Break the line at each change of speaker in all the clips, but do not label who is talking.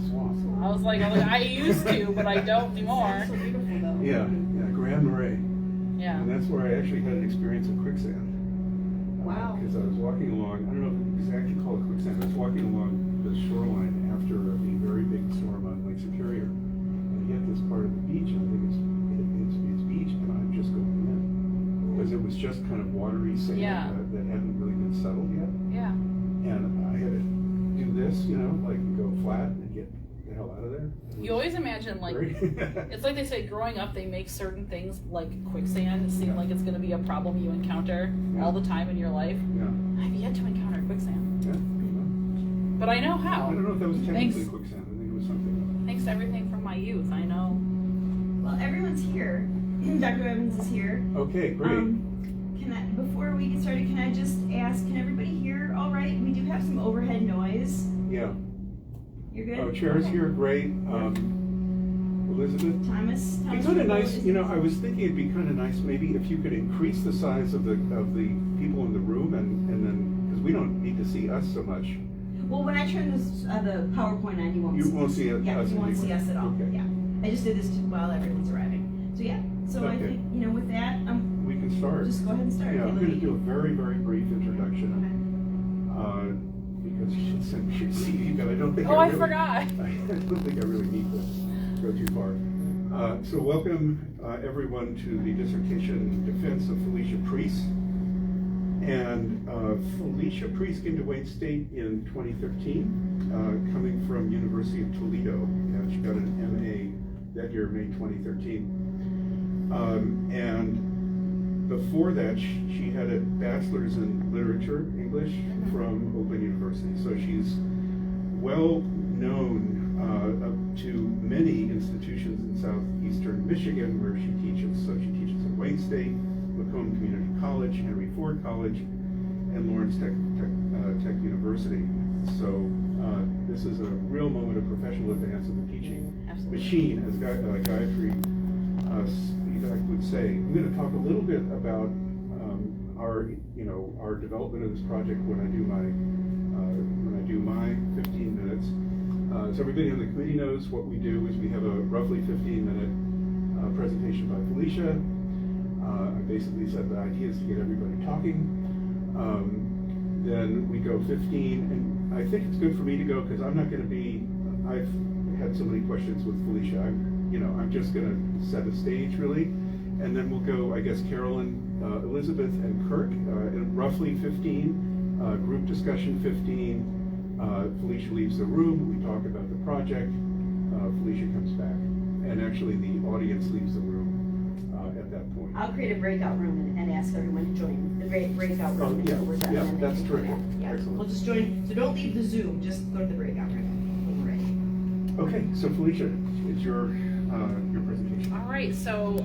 swamp.
I was like, I used to, but I don't anymore.
So beautiful though.
Yeah, Grand Marais.
Yeah.
And that's where I actually had an experience of quicksand.
Wow.
Because I was walking along, I don't know if you exactly call it quicksand, I was walking along the shoreline after a very big storm on Lake Superior. And I hit this part of the beach, and I think it's beach, and I'm just going in. Because it was just kind of watery sand that hadn't really been settled yet.
Yeah.
And I had to do this, like go flat and get the hell out of there.
You always imagine, like, it's like they say growing up, they make certain things like quicksand seem like it's going to be a problem you encounter all the time in your life.
Yeah.
I've yet to encounter quicksand.
Yeah.
But I know how.
I don't know if that was technically quicksand. I think it was something.
Thanks to everything from my youth, I know.
Well, everyone's here. Dr. Evans is here.
Okay, great.
Before we get started, can I just ask, can everybody hear all right? We do have some overhead noise.
Yeah.
You're good?
Oh, chairs here, great. Elizabeth?
Thomas,
It's kind of nice, I was thinking it'd be kind of nice maybe if you could increase the size of the people in the room and then, because we don't need to see us so much.
Well, when I turn this, the PowerPoint on, you won't see
us.
Yeah, you won't see us at all.
Okay.
Yeah. I just did this while everyone's arriving. So yeah, so I think, with that,
we can start.
Just go ahead and start.
Yeah, I'm going to do a very, very brief introduction.
Okay.
Because you should send me your CV, but I don't think
I forgot.
I don't think I really need to go too far. So welcome everyone to the dissertation defense of Felicia Priest. And Felicia Priest came to Wayne State in 2013, coming from University of Toledo. She got an MA that year, May 2013. And before that, she had a bachelor's in literature, English, from Oakland University. So she's well known to many institutions in southeastern Michigan where she teaches. So she teaches at Wayne State, Macomb Community College, Henry Ford College, and Lawrence Tech University. So this is a real moment of professional advance of the teaching machine, as Gayatri Spivak would say. I'm going to talk a little bit about our development of this project when I do my 15 minutes. So everybody on the committee knows what we do is we have a roughly 15-minute presentation by Felicia. I basically said the idea is to get everybody talking. Then we go 15, and I think it's good for me to go because I'm not going to be. I've had so many questions with Felicia. I'm just going to set a stage really, and then we'll go. I guess Carolyn, Elizabeth, and Kirk in roughly 15. Group discussion 15. Felicia leaves the room. We talk about the project. Felicia comes back, and actually the audience leaves the room at that point.
I'll create a breakout room and ask everyone to join the breakout room until we're done.
Yeah, that's terrific.
Yeah.
Excellent.
We'll just join. So don't leave the Zoom. Just go to the breakout room when we're ready.
Okay, so Felicia, it's your presentation.
All right. So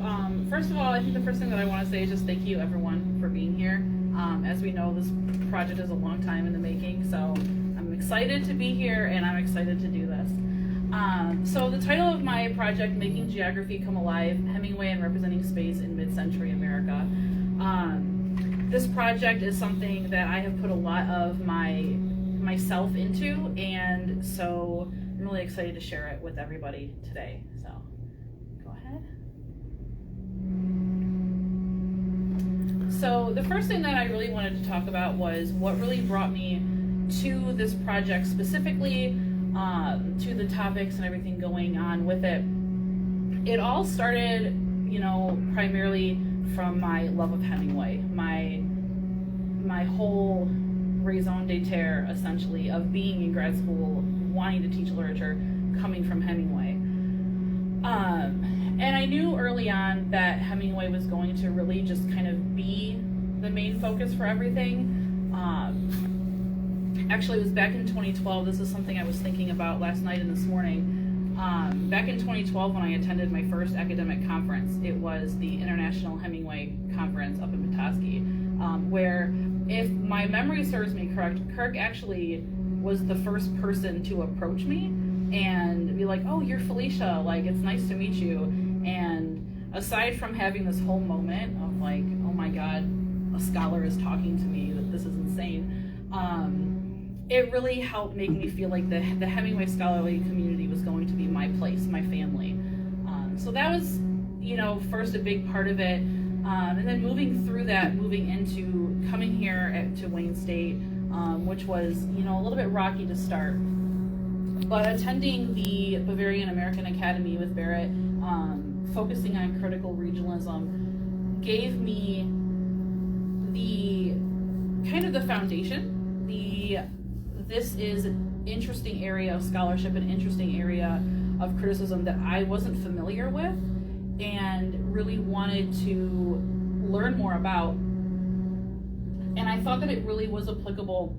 first of all, I think the first thing that I want to say is just thank you everyone for being here. As we know, this project is a long time in the making, so I'm excited to be here and I'm excited to do this. So the title of my project, Making Geography Come Alive, Hemingway and Representing Space in Mid-Century America. This project is something that I have put a lot of myself into, and so I'm really excited to share it with everybody today. So go ahead. So the first thing that I really wanted to talk about was what really brought me to this project specifically, to the topics and everything going on with it. It all started, primarily from my love of Hemingway, my whole raison d'etre, essentially, of being in grad school, wanting to teach literature, coming from Hemingway. And I knew early on that Hemingway was going to really just kind of be the main focus for everything. Actually, it was back in 2012. This is something I was thinking about last night and this morning. Back in 2012, when I attended my first academic conference, it was the International Hemingway Conference up in Petoskey, where, if my memory serves me correct, Kirk actually was the first person to approach me and be like, "Oh, you're Felicia, like, it's nice to meet you." And aside from having this whole moment of like, "Oh my God, a scholar is talking to me, that this is insane," it really helped make me feel like the Hemingway scholarly community was going to be my place, my family. So that was, first a big part of it. And then moving through that, moving into coming here to Wayne State, which was, a little bit rocky to start. But attending the Bavarian American Academy with Barrett, focusing on critical regionalism, gave me the kind of the foundation. This is an interesting area of scholarship, an interesting area of criticism that I wasn't familiar with and really wanted to learn more about. And I thought that it really was applicable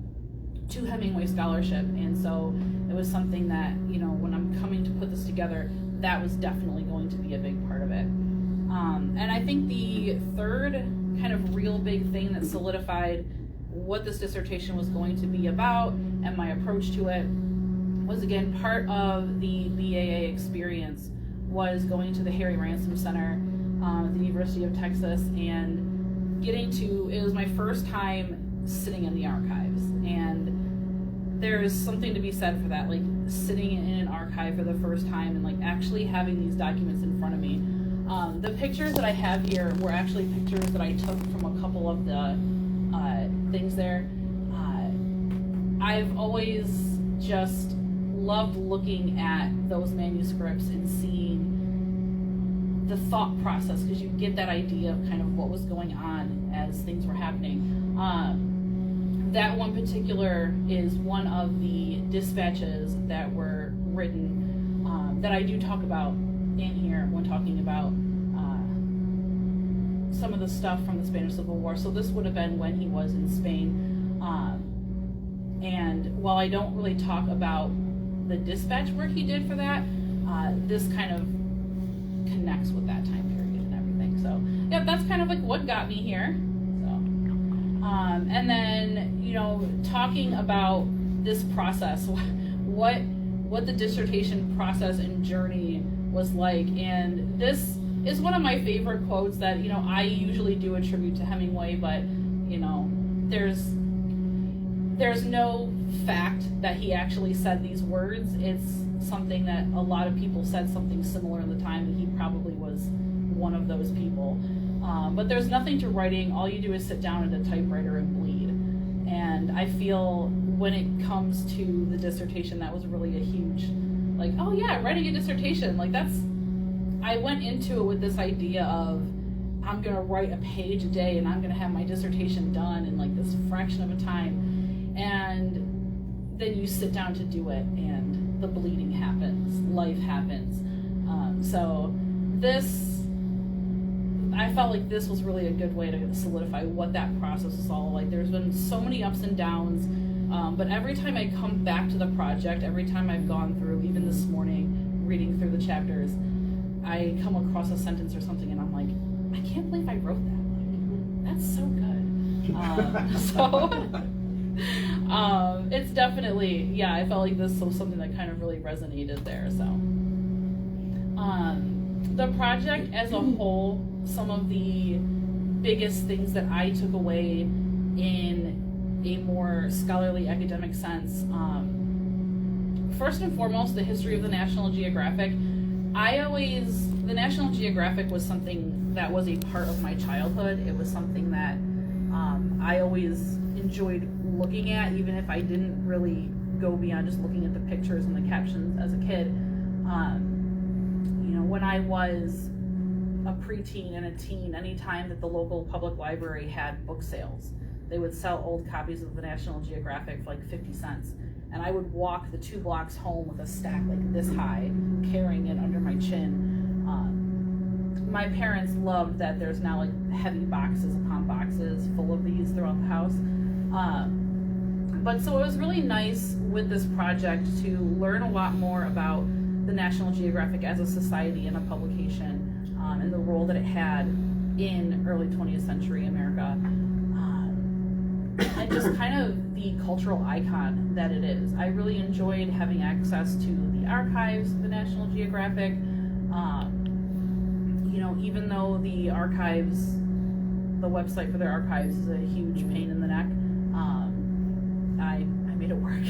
to Hemingway scholarship. And so it was something that, when I'm coming to put this together, that was definitely going to be a big part of it. And I think the third kind of real big thing that solidified what this dissertation was going to be about and my approach to it was, again, part of the BAA experience was going to the Harry Ransom Center at the University of Texas and it was my first time sitting in the archives. And there's something to be said for that, like sitting in an archive for the first time and like actually having these documents in front of me. The pictures that I have here were actually pictures that I took from a couple of the things there. I've always just loved looking at those manuscripts and seeing the thought process, because you get that idea of kind of what was going on as things were happening. That one particular is one of the dispatches that were written that I do talk about in here when talking about some of the stuff from the Spanish Civil War. So this would have been when he was in Spain. And while I don't really talk about the dispatch work he did for that, this kind of connects with that time period and everything. So yeah, that's kind of like what got me here. So, and then, talking about this process, what the dissertation process and journey was like. And this is one of my favorite quotes that, I usually do attribute to Hemingway, but, there's no fact that he actually said these words. It's something that a lot of people said something similar in the time, and he probably was one of those people. But there's nothing to writing. All you do is sit down at a typewriter and bleed. And I feel when it comes to the dissertation, that was really a huge, like, oh yeah, writing a dissertation. Like I went into it with this idea of, I'm gonna write a page a day and I'm gonna have my dissertation done in like this fraction of a time. And then you sit down to do it and the bleeding happens, life happens. So I felt like this was really a good way to solidify what that process is all like. There's been so many ups and downs, but every time I come back to the project, every time I've gone through, even this morning, reading through the chapters, I come across a sentence or something and I'm like, I can't believe I wrote that. Like, that's so good. It's definitely, I felt like this was something that kind of really resonated there. So the project as a whole, some of the biggest things that I took away in a more scholarly academic sense, first and foremost, the history of the National Geographic. The National Geographic was something that was a part of my childhood. It was something that I always enjoyed looking at, even if I didn't really go beyond just looking at the pictures and the captions as a kid. When I was a preteen and a teen, anytime that the local public library had book sales, they would sell old copies of the National Geographic for like 50 cents. And I would walk the 2 blocks home with a stack like this high, carrying it under my chin. My parents loved that there's now like heavy boxes upon boxes full of these throughout the house. But so it was really nice with this project to learn a lot more about the National Geographic as a society and a publication, and the role that it had in early 20th century America. And just kind of the cultural icon that it is. I really enjoyed having access to the archives of the National Geographic. Even though the archives, the website for their archives is a huge pain in the neck, I made it work.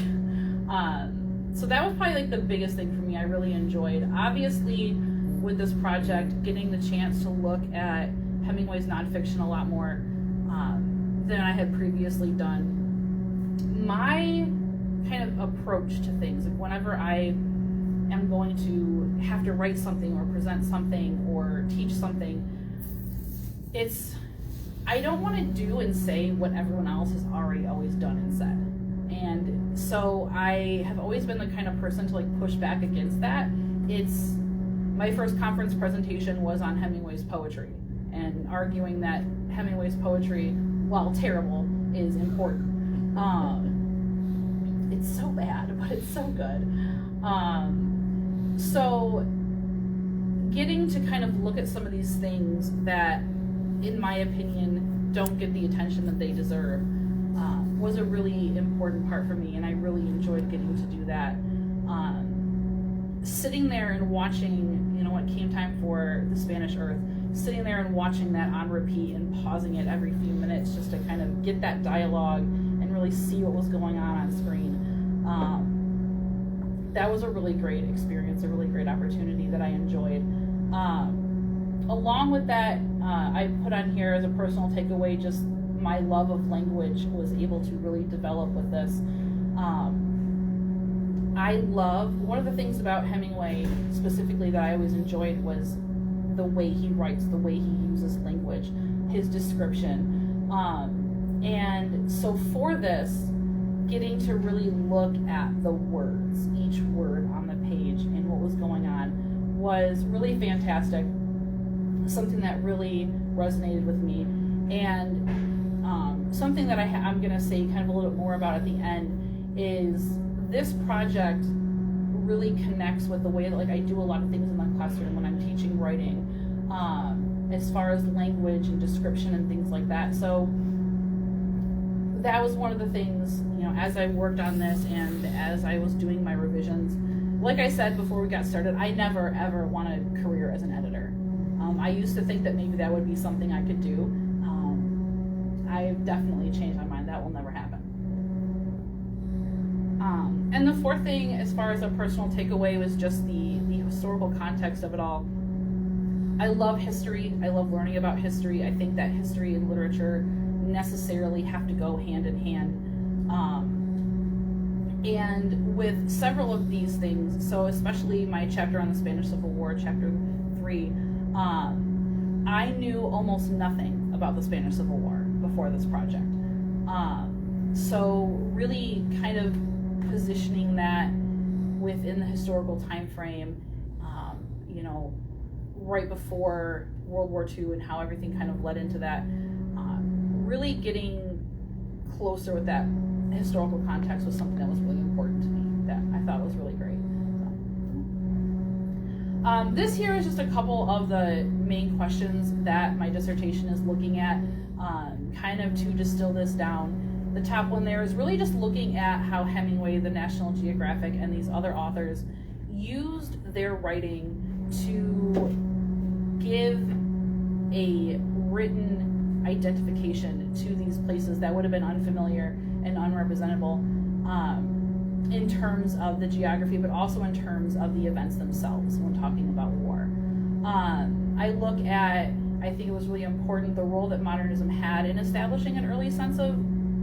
So that was probably like the biggest thing for me. I really enjoyed, obviously, with this project, getting the chance to look at Hemingway's nonfiction a lot more than I had previously done. My kind of approach to things, like whenever I am going to have to write something or present something or teach something, I don't want to do and say what everyone else has already always done and said. And so I have always been the kind of person to like push back against that. My first conference presentation was on Hemingway's poetry and arguing that Hemingway's poetry, while terrible, is important. It's so bad, but it's so good. So getting to kind of look at some of these things that, in my opinion, don't get the attention that they deserve was a really important part for me, and I really enjoyed getting to do that. Sitting there and watching, when it came time for The Spanish Earth, sitting there and watching that on repeat and pausing it every few minutes just to kind of get that dialogue and really see what was going on screen. That was a really great experience, a really great opportunity that I enjoyed. Along with that, I put on here as a personal takeaway just my love of language was able to really develop with this. One of the things about Hemingway specifically that I always enjoyed was the way he writes, the way he uses language, his description. And so for this, getting to really look at the words, each word on the page and what was going on was really fantastic. Something that really resonated with me. And something that I'm going to say kind of a little bit more about at the end is this project really connects with the way that like I do a lot of things in the classroom when I'm teaching writing, as far as language and description and things like that. So that was one of the things, as I worked on this and as I was doing my revisions. Like I said before we got started, I never ever wanted a career as an editor. I used to think that maybe that would be something I could do. I've definitely changed my mind. That will never happen. And the fourth thing, as far as a personal takeaway, was just the historical context of it all. I love history. I love learning about history. I think that history and literature necessarily have to go hand in hand. And with several of these things, so especially my chapter on the Spanish Civil War, chapter 3, I knew almost nothing about the Spanish Civil War before this project. So really kind of positioning that within the historical time frame, right before World War II and how everything kind of led into that, really getting closer with that historical context was something that was really important to me, that I thought was really great. This here is just a couple of the main questions that my dissertation is looking at, kind of to distill this down. The top one there is really just looking at how Hemingway, the National Geographic, and these other authors used their writing to give a written identification to these places that would have been unfamiliar and unrepresentable in terms of the geography, but also in terms of the events themselves when talking about war. I look at, I think it was really important, the role that modernism had in establishing an early sense of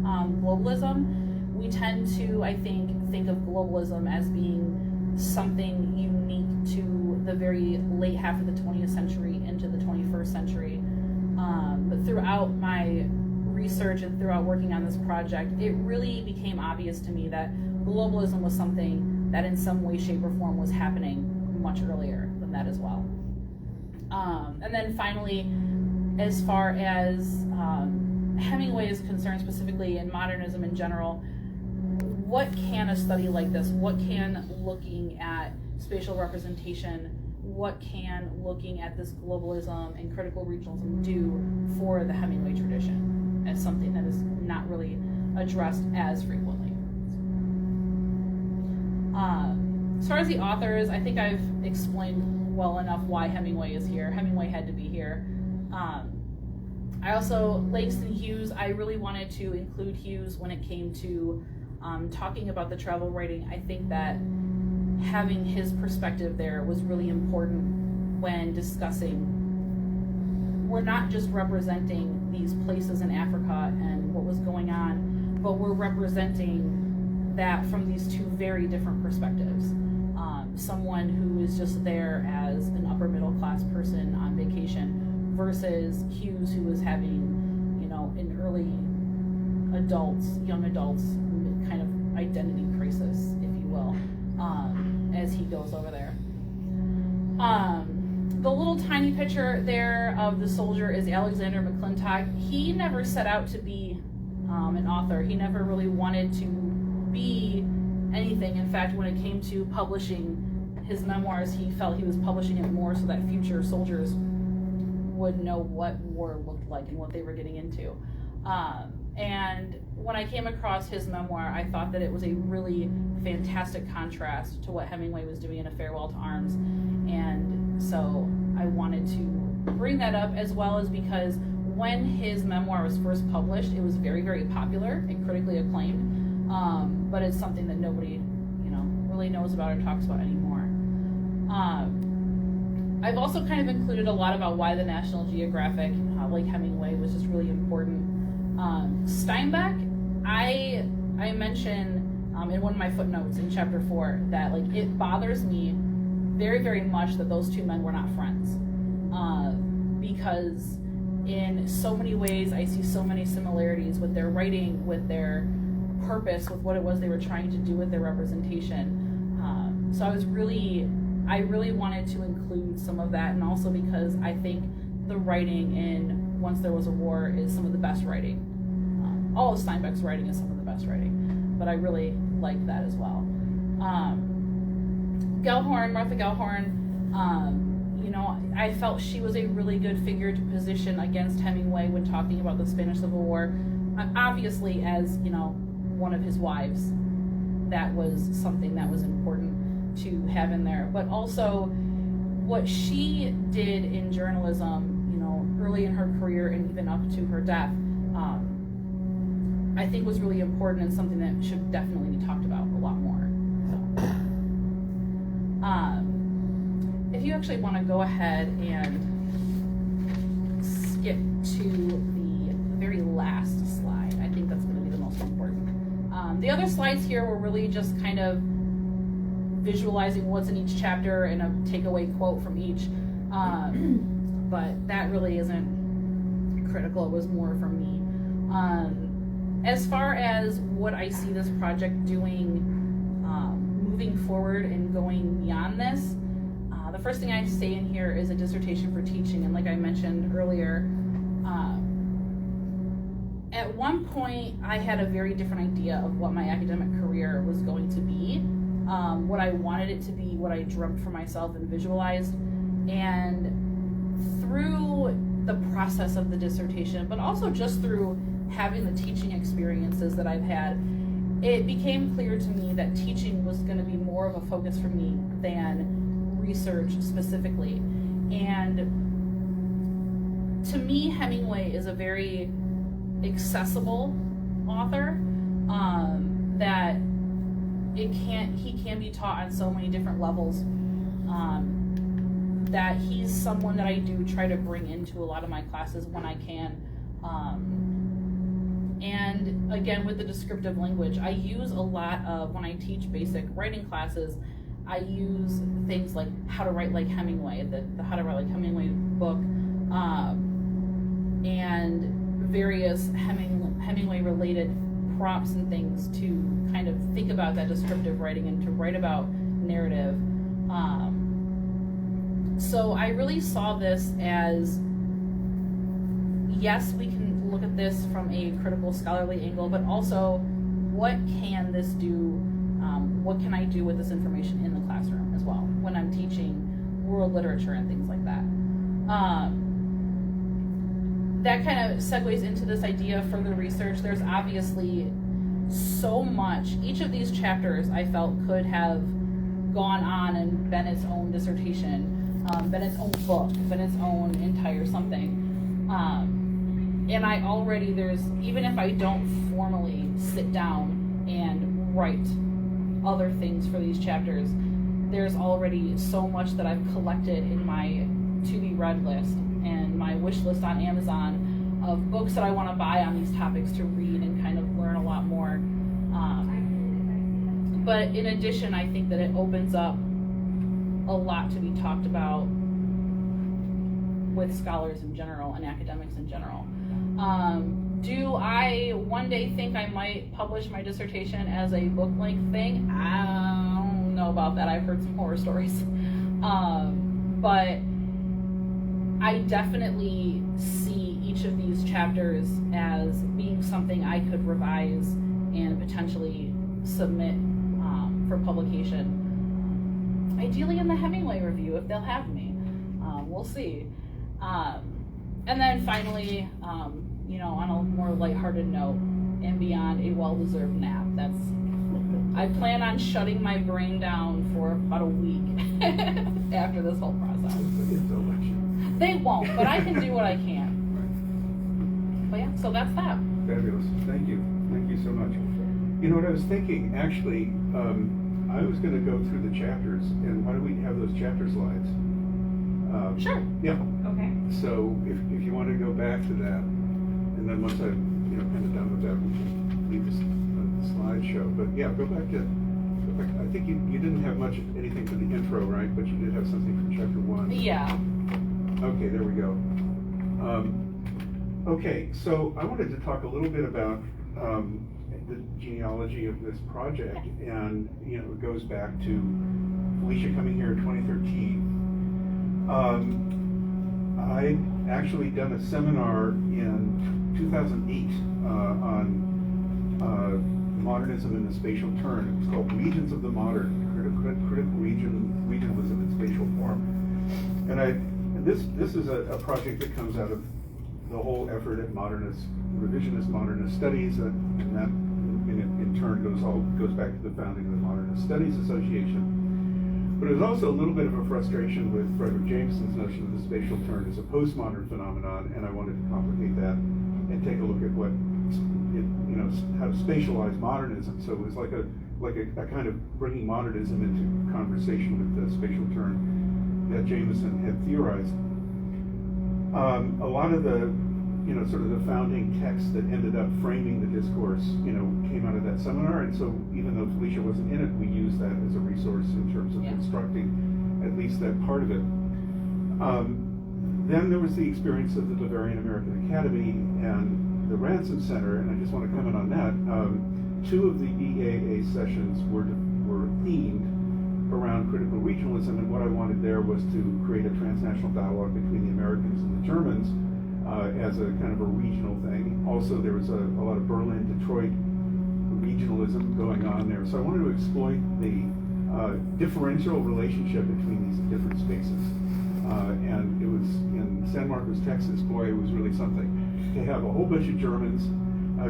globalism. We tend to, I think of globalism as being something unique to the very late half of the 20th century into the 21st century. But throughout my research and throughout working on this project, it really became obvious to me that globalism was something that in some way, shape, or form was happening much earlier than that as well. And then finally, as far as Hemingway is concerned specifically, and modernism in general, what can a study like this, what can looking at spatial representation, what can looking at this globalism and critical regionalism do for the Hemingway tradition as something that is not really addressed as frequently? As far as the authors, I think I've explained well enough why Hemingway is here. Hemingway had to be here. I also, Langston Hughes, I really wanted to include Hughes when it came to talking about the travel writing, I think that having his perspective there was really important when discussing. We're not just representing these places in Africa and what was going on, but we're representing that from these two very different perspectives. Someone who is just there as an upper middle class person on vacation versus Hughes, who was having, you know, an early young adults kind of identity crisis, if you will, as he goes over there. The little tiny picture there of the soldier is Alexander McClintock. He never set out to be an author. He never really wanted to be anything. In fact, when it came to publishing his memoirs, he felt he was publishing it more so that future soldiers would know what war looked like and what they were getting into. And when I came across his memoir, I thought that it was a really fantastic contrast to what Hemingway was doing in A Farewell to Arms. And so I wanted to bring that up, as well as because when his memoir was first published, it was very, very popular and critically acclaimed. But it's something that nobody, you know, really knows about or talks about anymore. I've also kind of included a lot about why the National Geographic, like Hemingway, was just really important. Steinbeck, I mentioned in one of my footnotes in chapter 4 that, like, it bothers me very, very much that those two men were not friends, because in so many ways I see so many similarities with their writing, with their purpose, with what it was they were trying to do with their representation. So I really wanted to include some of that, and also because I think the writing in Once There Was a War is some of the best writing. All of Steinbeck's writing is some of the best writing, but I really like that as well. Martha Gellhorn, you know, I felt she was a really good figure to position against Hemingway when talking about the Spanish Civil War. Obviously, as, you know, one of his wives, that was something that was important to have in there. But also, what she did in journalism, you know, early in her career and even up to her death, I think was really important and something that should definitely be talked about a lot more. If you actually want to go ahead and skip to the very last slide, I think that's going to be the most important. The other slides here were really just kind of visualizing what's in each chapter and a takeaway quote from each, but that really isn't critical. It was more for me. As far as what I see this project doing, moving forward and going beyond this, the first thing I say in here is a dissertation for teaching. And like I mentioned earlier, at one point I had a very different idea of what my academic career was going to be, what I wanted it to be, what I dreamt for myself and visualized. And through the process of the dissertation, but also just through having the teaching experiences that I've had, it became clear to me that teaching was going to be more of a focus for me than research specifically. And to me, Hemingway is a very accessible author, that he can be taught on so many different levels, that he's someone that I do try to bring into a lot of my classes when I can. And again, with the descriptive language, I use a lot of, when I teach basic writing classes, I use things like How to Write Like Hemingway, the How to Write Like Hemingway book, and various Hemingway related prompts and things to kind of think about that descriptive writing and to write about narrative. So I really saw this as, yes, we can look at this from a critical scholarly angle, but also what can this do? What can I do with this information in the classroom as well when I'm teaching world literature and things like that? That kind of segues into this idea of further research. There's obviously so much. Each of these chapters I felt could have gone on and been its own dissertation, been its own book, been its own entire something. And I already, even if I don't formally sit down and write other things for these chapters. There's already so much that I've collected in my to-be-read list and my wish list on Amazon of books that I want to buy on these topics to read and kind of learn a lot more. But in addition, I think that it opens up a lot to be talked about with scholars in general and academics in general. Do I one day think I might publish my dissertation as a book-length thing? I don't know about that. I've heard some horror stories. But I definitely see each of these chapters as being something I could revise and potentially submit for publication. Ideally in the Hemingway Review, if they'll have me. We'll see. And then finally, on a more lighthearted note, and beyond a well-deserved nap. I plan on shutting my brain down for about a week after this whole process. They won't, but I can do what I can. But yeah, so that's that.
Fabulous. Thank you. Thank you so much. You know what I was thinking? Actually, I was going to go through the chapters, and why don't we have those chapter slides?
Sure.
Yeah.
Okay.
So if you want to go back to that, and then once I'm kind of done with that, we can leave the slideshow. But yeah, go back. I think you didn't have anything for the intro, right? But you did have something from chapter 1.
Yeah.
Okay, there we go. Okay, so I wanted to talk a little bit about the genealogy of this project, and it goes back to Felicia coming here in 2013. I actually done a seminar in 2008 on modernism and the spatial turn. It was called Regions of the Modern, Critical Regionalism in Spatial Form. And this is a project that comes out of the whole effort at revisionist modernist studies, and that in turn goes back to the founding of the Modernist Studies Association. But it was also a little bit of a frustration with Frederick Jameson's notion of the spatial turn as a postmodern phenomenon, and I wanted to complicate that and take a look at how to spatialize modernism. So it was like a kind of bringing modernism into conversation with the spatial turn that Jameson had theorized. A lot of the sort of the founding text that ended up framing the discourse, came out of that seminar. And so even though Felicia wasn't in it, we used that as a resource in terms of constructing at least that part of it. Then there was the experience of the Bavarian American Academy and the Ransom Center, and I just want to comment on that. 2 of the BAA sessions were themed around critical regionalism, and what I wanted there was to create a transnational dialogue between the Americans and the Germans, as a kind of a regional thing. Also, there was a lot of Berlin, Detroit regionalism going on there. So I wanted to exploit the differential relationship between these different spaces. And it was in San Marcos, Texas, boy, it was really something. To have a whole bunch of Germans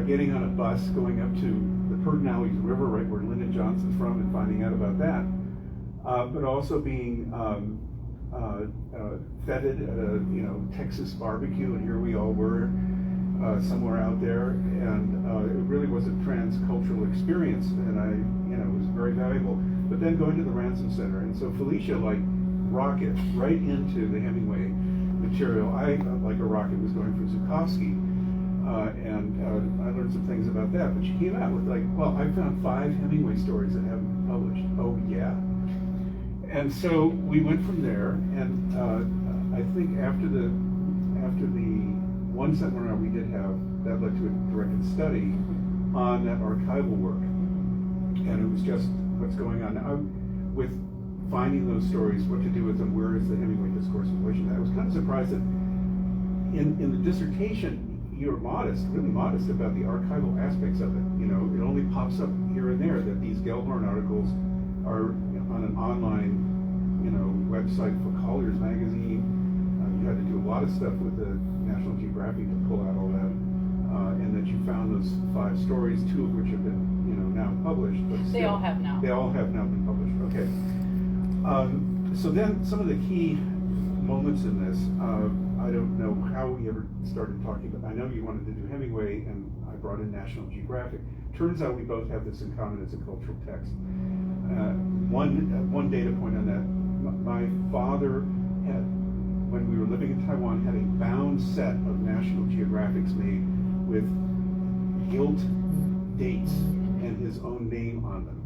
getting on a bus, going up to the Pedernales River, right where Lyndon Johnson's from, and finding out about that. But also being feted at a Texas barbecue, and here we all were somewhere out there, and it really was a transcultural experience, and it was very valuable. But then going to the Ransom Center, and so Felicia rocket right into the Hemingway material. I, like a rocket, was going for Zukowski, and I learned some things about that. But she came out with I found 5 Hemingway stories that haven't been published. Oh yeah. And so we went from there, and I think after the one seminar we did have, that led to a directed study on that archival work, and it was just what's going on now with finding those stories, what to do with them, where is the Hemingway discourse in relation to that. I was kind of surprised that in the dissertation you're really modest about the archival aspects of it. It only pops up here and there that these Gellhorn articles are on an online, website for Collier's magazine. You had to do a lot of stuff with the National Geographic to pull out all that, and that you found those 5 stories, 2 of which have been, now published. But still,
They all have now
been published. Okay. So then some of the key moments in this, I don't know how we ever started talking, but I know you wanted to do Hemingway, and I brought in National Geographic. Turns out we both have this in common. It's a cultural text. One data point on that. My father had, when we were living in Taiwan, had a bound set of National Geographics made with gilt dates and his own name on them.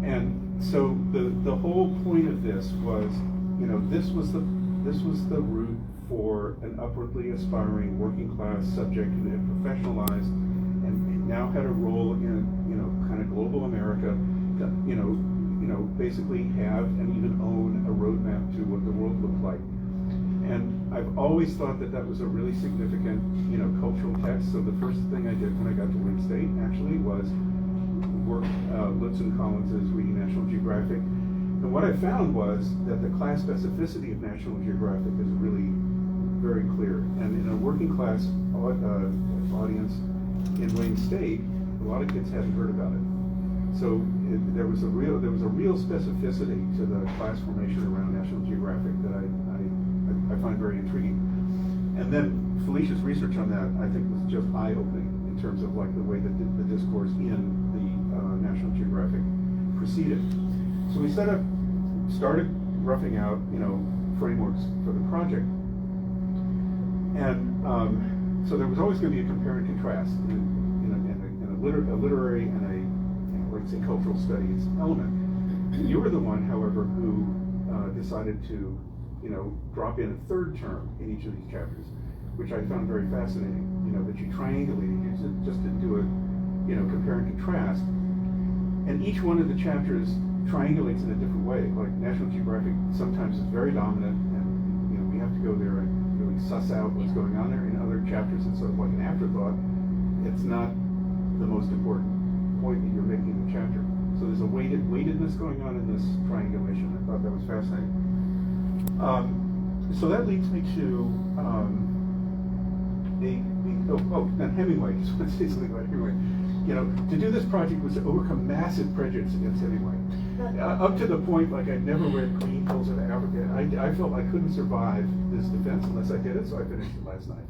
And so the whole point of this was, you know, this was the route for an upwardly aspiring working class subject who had professionalized and now had a role in, you know, kind of global America, that, you know, basically have and even own a roadmap to what the world looked like. And I've always thought that that was a really significant, you know, cultural text. So the first thing I did when I got to Wayne State actually was work Lutz and Collins's Reading National Geographic. And what I found was that the class specificity of National Geographic is really very clear. And in a working class audience in Wayne State, a lot of kids hadn't heard about it. So there was a real specificity to the class formation around National Geographic that I find very intriguing. And then Felicia's research on that, I think, was just eye-opening in terms of like the way that the discourse in the National Geographic proceeded. So we started roughing out, you know, frameworks for the project. And so there was always going to be a compare and contrast in a literary and a, let's say, cultural studies element. You were the one, however, who decided to, you know, drop in a third term in each of these chapters, which I found very fascinating. You know, that you triangulated, you just didn't do a, you know, compare and contrast. And each one of the chapters triangulates in a different way. Like National Geographic sometimes is very dominant, and, you know, we have to go there and really suss out what's going on there. In other chapters, it's sort of like an afterthought. It's not the most important point that you're making in the chapter. So there's a weightedness going on in this triangulation. I thought that was fascinating. So that leads me to then Hemingway. Just want to say something about Hemingway. You know, to do this project was to overcome massive prejudice against Hemingway. Up to the point, like, I'd never read Green Hills of Africa. I felt I couldn't survive this defense unless I did it, so I finished it last night.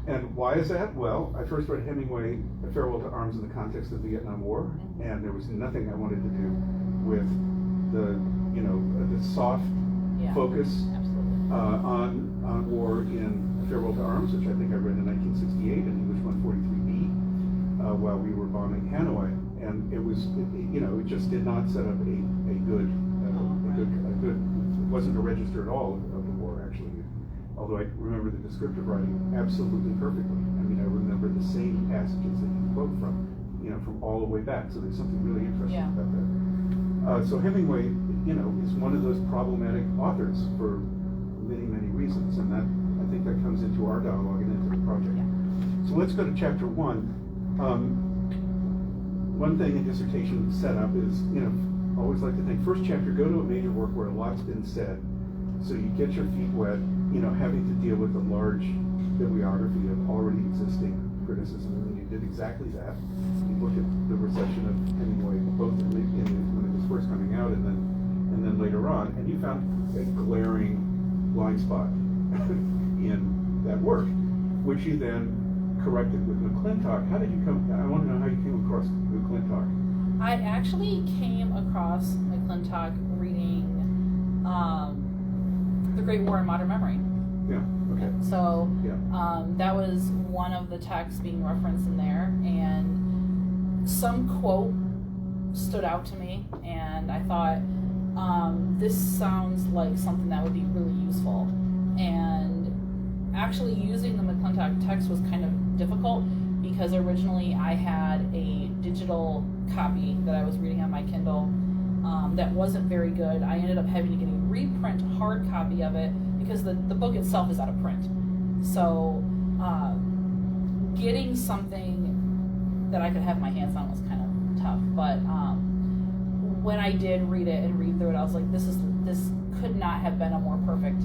And why is that? Well, I first read Hemingway, A Farewell to Arms, in the context of the Vietnam War, and there was nothing I wanted to do with the, you know, the soft focus on war in A Farewell to Arms, which I think I read in 1968 in English 143B while we were bombing Hanoi, and it just did not set up a good. It wasn't a register at all of the war, actually. Although I remember the descriptive writing absolutely perfectly. I mean, I remember the same passages that you quote from, you know, from all the way back. So there's something really interesting about that. So Hemingway, you know, is one of those problematic authors for many, many reasons, and that, I think, that comes into our dialogue and into the project. So let's go to chapter 1. One thing in dissertation setup is, you know, I always like to think, first chapter, go to a major work where a lot's been said, so you get your feet wet, you know, having to deal with a large bibliography of already existing criticism, and you did exactly that. You look at the reception of Hemingway, both when it was first coming out and then later on, and you found a glaring blind spot in that work, which you then corrected with McClintock. How did you come? I want to know how you came across McClintock.
I actually came across McClintock reading The Great War in Modern Memory.
Yeah. Okay.
So that was one of the texts being referenced in there, and some quote stood out to me, and I thought, this sounds like something that would be really useful. And actually using the McClintock text was kind of difficult because originally I had a digital copy that I was reading on my Kindle that wasn't very good. I ended up having to get a reprint hard copy of it because the book itself is out of print. So getting something that I could have my hands on was kind of tough. But when I did read it and read through it, I was like, this could not have been a more perfect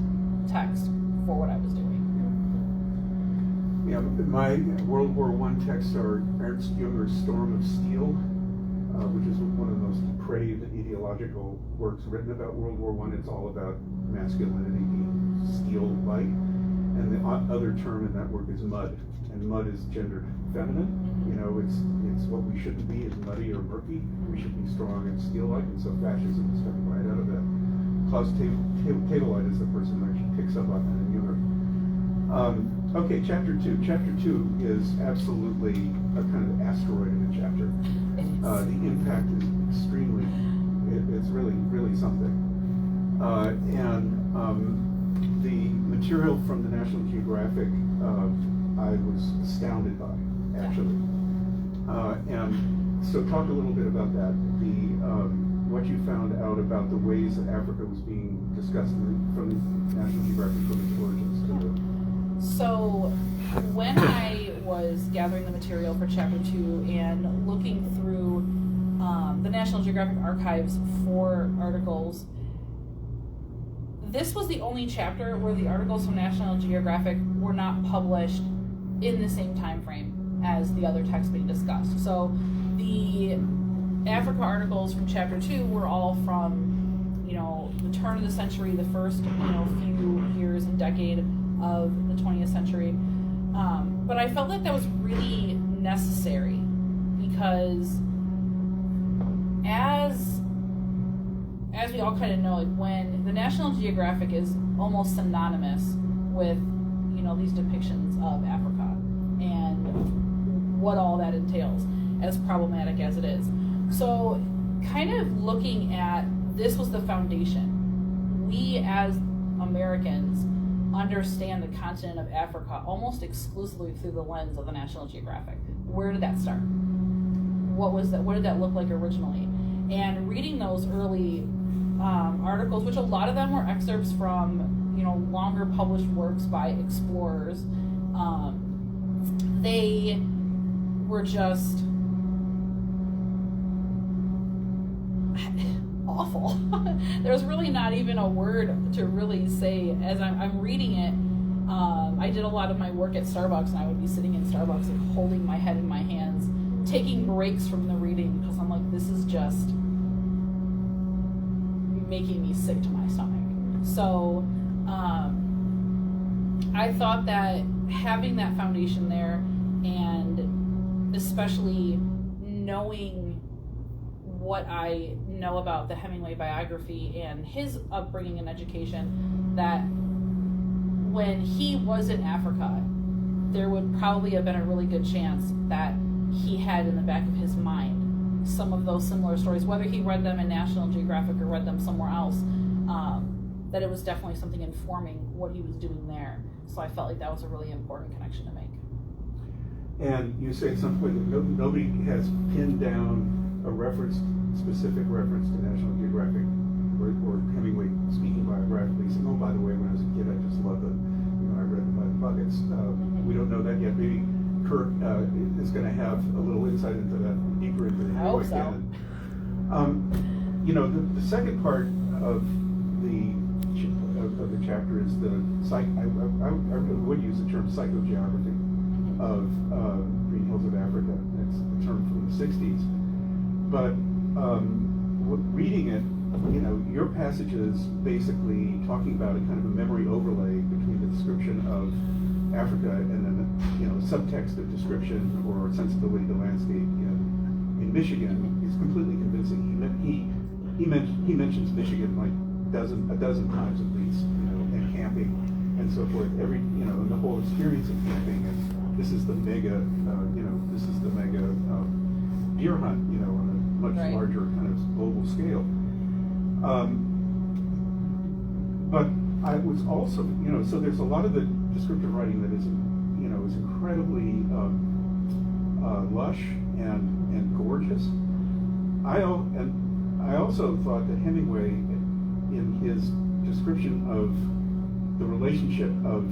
text for what I was doing.
Yeah, my World War I texts are Ernst Junger's Storm of Steel, which is one of the most depraved ideological works written about World War I. It's all about masculinity being steel-like. And the other term in that work is mud, and mud is gendered feminine. You know, it's what we shouldn't be is muddy or murky. We should be strong and steel-like, and so fascism is coming right out of that. Klaus Teweleit is the person that actually picks up on that in humor. Okay, chapter 2. Chapter 2 is absolutely a kind of asteroid in a chapter. The impact is extremely, it's really something. The material from the National Geographic, I was astounded by, actually. And so talk a little bit about that, what you found out about the ways that Africa was being discussed from the National Geographic from its origins to the...
So when I was gathering the material for chapter 2 and looking through the National Geographic archives for articles, this was the only chapter where the articles from National Geographic were not published in the same time frame as the other texts being discussed. So the Africa articles from chapter 2 were all from, you know, the turn of the century, the first, you know, few years and decade of the 20th century. But I felt like that was really necessary because as we all kind of know, like when the National Geographic is almost synonymous with, you know, these depictions of Africa and what all that entails, as problematic as it is. So kind of looking at this was the foundation. We as Americans understand the continent of Africa almost exclusively through the lens of the National Geographic. Where did that start? What was that? What did that look like originally? And reading those early articles, which a lot of them were excerpts from, you know, longer published works by explorers, they were just awful. There's really not even a word to really say. As I'm reading it, I did a lot of my work at Starbucks, and I would be sitting in Starbucks like holding my head in my hands, taking breaks from the reading because I'm like, this is just making me sick to my stomach. So I thought that having that foundation there, and especially knowing what I know about the Hemingway biography and his upbringing and education, that when he was in Africa, there would probably have been a really good chance that he had in the back of his mind some of those similar stories, whether he read them in National Geographic or read them somewhere else, that it was definitely something informing what he was doing there. So I felt like that was a really important connection to make.
And you say at some point that nobody has pinned down a specific reference to National Geographic or Hemingway speaking biographically, saying, oh, by the way, when I was a kid, I just loved it. You know, I read the buckets. We don't know that yet. Maybe Kurt is going to have a little insight into that, deeper into the Hemingway canon. You know, the second part of the chapter is the I really would use the term psychogeography of Green Hills of Africa. It's a term from the 60s. But reading it, you know, your passage is basically talking about a kind of a memory overlay between the description of Africa and then, you know, subtext of description or sensibility of the landscape in Michigan is completely convincing. He mentions Michigan like a dozen times at least, you know, and camping and so forth. You know, the whole experience of camping, and this is the mega deer hunt, you know, on a much larger kind of global scale. But I was also, you know, so there's a lot of the descriptive writing that is, you know, is incredibly lush and gorgeous. I also thought that Hemingway, in his description of the relationship of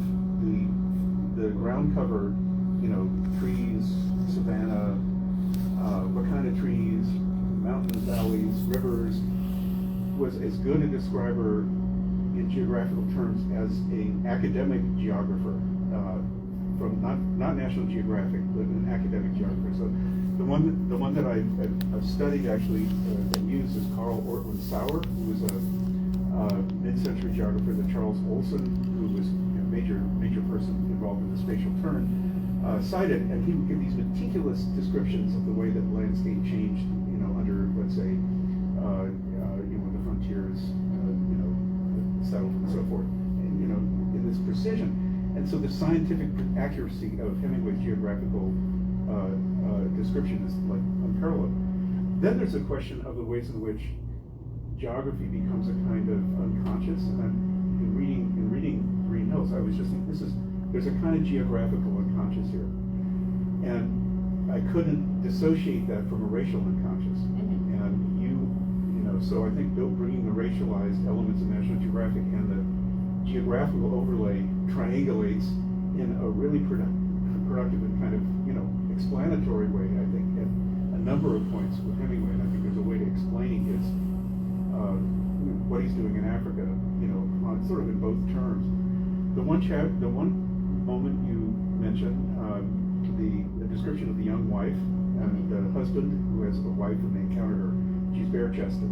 the ground cover, you know, trees, savanna, what kind of trees, mountains, valleys, rivers, was as good a describer in geographical terms as an academic geographer, from not National Geographic, but an academic geographer. So the one that I've studied actually that used is Carl Ortland Sauer, who was a mid-century geographer, the Charles Olson, who was a major person involved in the spatial turn. cited, and he would give these meticulous descriptions of the way that the landscape changed, under, let's say, when the frontiers, settled and so forth, and, in this precision. And so the scientific accuracy of Hemingway's geographical description is like unparalleled. Then there's a question of the ways in which geography becomes a kind of unconscious. And in reading Green Hills, I was just thinking, there's a kind of geographical unconscious here, and I couldn't dissociate that from a racial unconscious.
Mm-hmm.
And so I think bringing the racialized elements of National Geographic and the geographical overlay triangulates in a really productive and kind of explanatory way. I think at a number of points with Hemingway, and I think there's a way to explaining his what he's doing in Africa, on sort of in both terms. The one moment you mentioned, the description of the young wife and the husband who has a wife and they encounter her. She's bare-chested.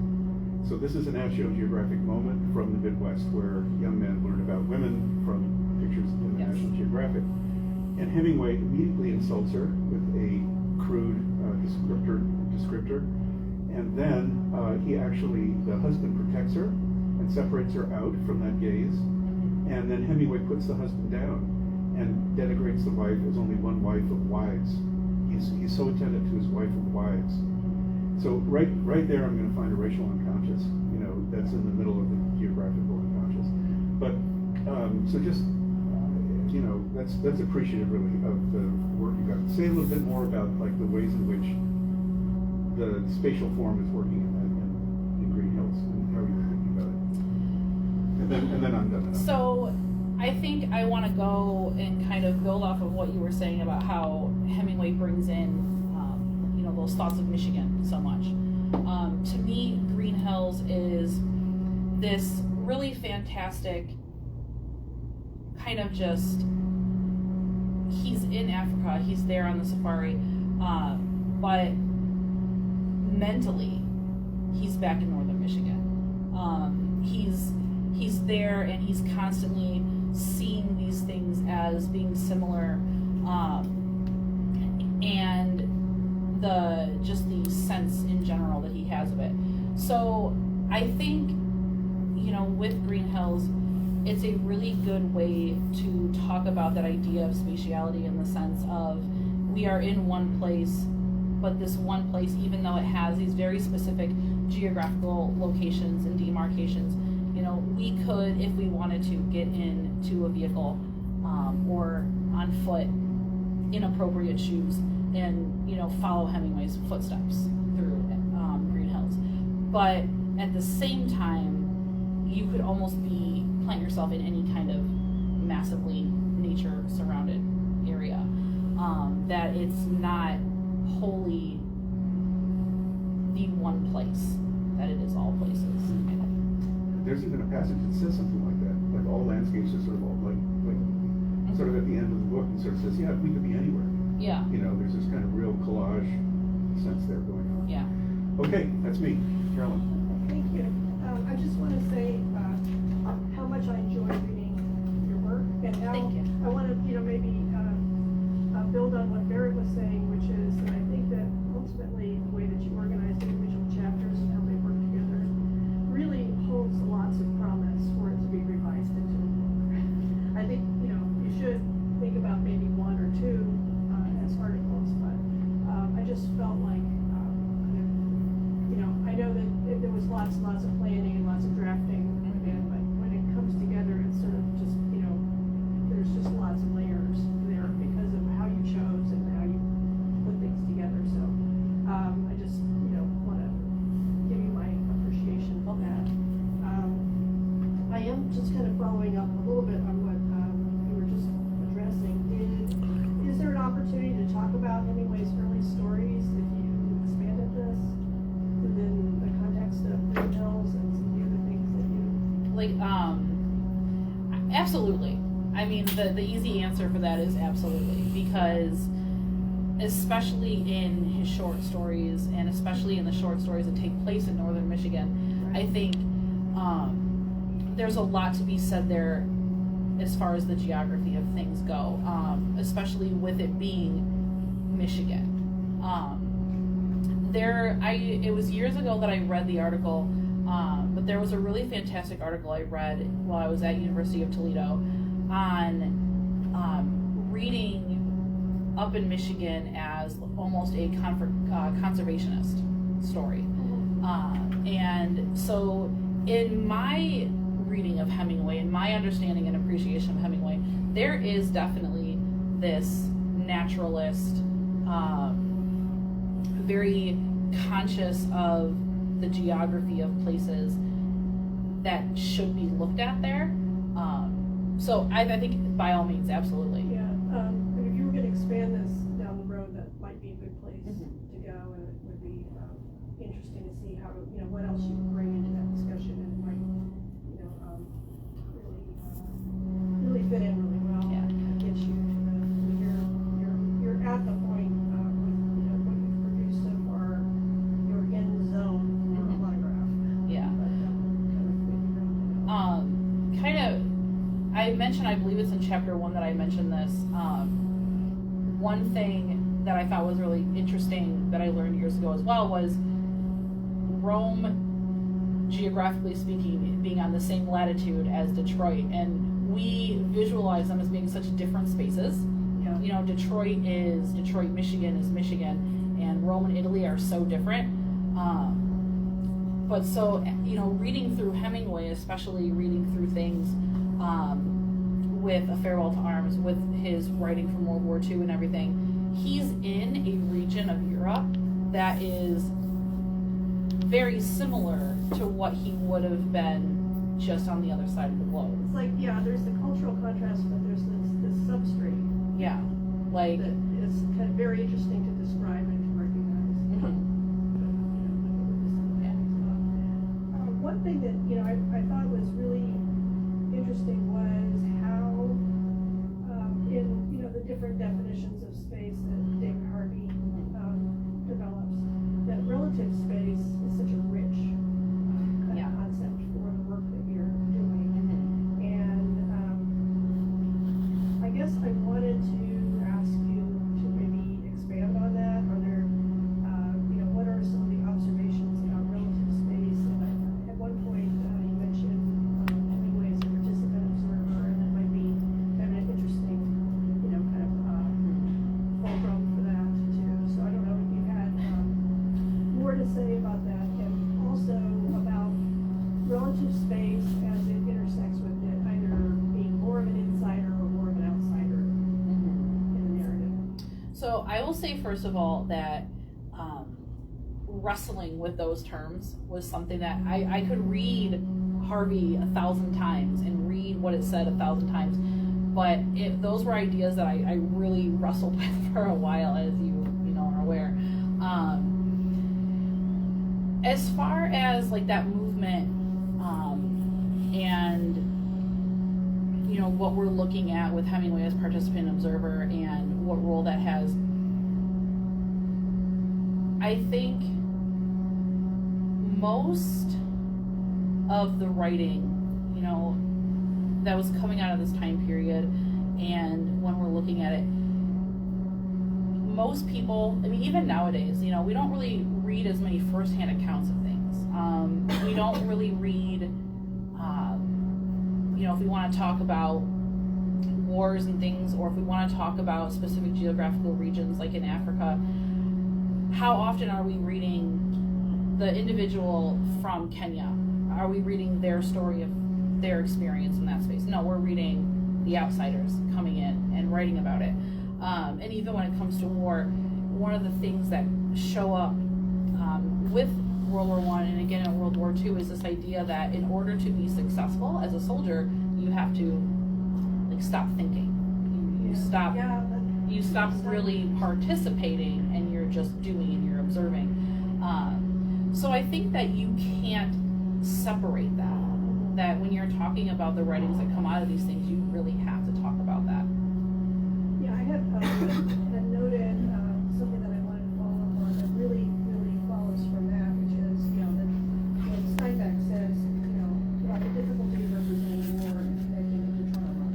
So this is a National Geographic moment from the Midwest where young men learn about women from pictures in the National Geographic. And Hemingway immediately insults her with a crude descriptor. And then the husband protects her and separates her out from that gaze. And then Hemingway puts the husband down and denigrates the wife as only one wife of wives. He's so attentive to his wife of wives. So right there, I'm going to find a racial unconscious, that's in the middle of the geographical unconscious. But so just, that's appreciative really of the work you got. Say a little bit more about like the ways in which the spatial form is working in Green Hills and how you're thinking about it. And then I'm done.
So I think I want to go and kind of build off of what you were saying about how Hemingway brings in those thoughts of Michigan so much. To me, Green Hills is this really fantastic kind of just, he's in Africa, he's there on the safari, but mentally, he's back in northern Michigan. He's there and he's constantly seeing these things as being similar, and the sense in general that he has of it. So I think, with Green Hills, it's a really good way to talk about that idea of spatiality in the sense of we are in one place, but this one place, even though it has these very specific geographical locations and demarcations, we could, if we wanted to, get into a vehicle or on foot in appropriate shoes and follow Hemingway's footsteps through Green Hills. But at the same time, you could almost plant yourself in any kind of massively nature surrounded area, that it's not wholly the one place, that it is all places.
There's even a passage that says something like that, like all landscapes are sort of like sort of at the end of the book, and sort of says, yeah, we could be anywhere.
Yeah.
There's this kind of real collage sense there going on.
Yeah.
Okay, that's me. Carolyn.
Thank you. I just want to say how much I enjoy reading your work, and how
Thank you.
I want to, maybe build on what Barrett was saying, which is that I think that ultimately the way that you organize individual chapters and how they work together really holds lots of promise for it to be revised into a book. I think, you should think about maybe one or two as articles, but I just felt like, I know that there was lots of planning and lots of drafting, but when it comes together, it's sort of just, there's just lots of layers there because of how you chose and how you put things together. So I just, want to give you my appreciation for that. I am just kind of following up a little bit on what you were just addressing. Is there an opportunity to talk about Hemingway's early stories if you expanded this within the context of Green Hills and some of the other things that you...
Absolutely. I mean, the easy answer for that is absolutely, because especially in his short stories, and especially in the short stories that take place in northern Michigan,
Right.
I think there's a lot to be said there, as far as the geography of things go, especially with it being Michigan. It was years ago that I read the article, but there was a really fantastic article I read while I was at University of Toledo on reading up in Michigan as almost a conservationist story. And so in my reading of Hemingway, in my understanding and appreciation of Hemingway, there is definitely this naturalist, very conscious of the geography of places that should be looked at there. So I think by all means, absolutely.
Yeah, if you were going to expand this down the road, that might be a good place
Mhm.
to go, and it would be interesting to see how, what else you can bring into that discussion, and it might, really fit in really well.
Yeah.
And get you to you're at the point with, what you've produced so far, you're in the zone for a monograph.
Yeah.
But
I mentioned, I believe it's in chapter 1 that I mentioned this. One thing that I thought was really interesting that I learned years ago as well was Rome, geographically speaking, being on the same latitude as Detroit, and we visualize them as being such different spaces.
yeah.
Detroit, Michigan is Michigan, and Rome and Italy are so different. But so, reading through Hemingway, especially reading through things with A Farewell to Arms, with his writing from World War II and everything, he's in a region of Europe that is very similar to what he would have been just on the other side of the globe.
It's like, there's the cultural contrast, but there's this substrate
Yeah, like,
that is kind of very interesting to describe and to recognize.
Mhm.
One thing that I thought was really interesting was how in the different definitions of space that David Harvey develops, that relative space is such a rich kind
Yeah.
of concept for the work that you're doing. And I guess I wanted to ask you to maybe expand on that. Are there, what are some of the observations about relative space? And at one point, you mentioned Hemingway as a participant observer, and that might be kind of an interesting, kind of fulcrum for that too. So I don't know if you had more to say about that, and also about relative space as it intersects with it, either being more of an insider or more of an outsider in the narrative.
So I will say first of all that wrestling with those terms was something that I could read Harvey 1,000 times and read what it said 1,000 times, but those were ideas that I really wrestled with for a while, as you are aware. As far as like that movement and what we're looking at with Hemingway as participant observer and what role that has, I think most of the writing, that was coming out of this time period, and when we're looking at it, most people, even nowadays, we don't really read as many firsthand accounts of things. We don't really read, if we want to talk about wars and things, or if we want to talk about specific geographical regions like in Africa, how often are we reading the individual from Kenya? Are we reading their story of their experience in that space? No, we're reading the outsiders coming in and writing about it. And even when it comes to war, one of the things that show up with World War I and again in World War II is this idea that in order to be successful as a soldier, you have to stop thinking. You stop really participating, and you're just doing and you're observing. So I think that you can't separate that when you're talking about the writings that come out of these things, you really have to talk about that.
Yeah, I had noted something that I wanted to follow up on that really follows from that, which is, that when Steinbeck says, about the difficulty of representing war and connecting it to trauma.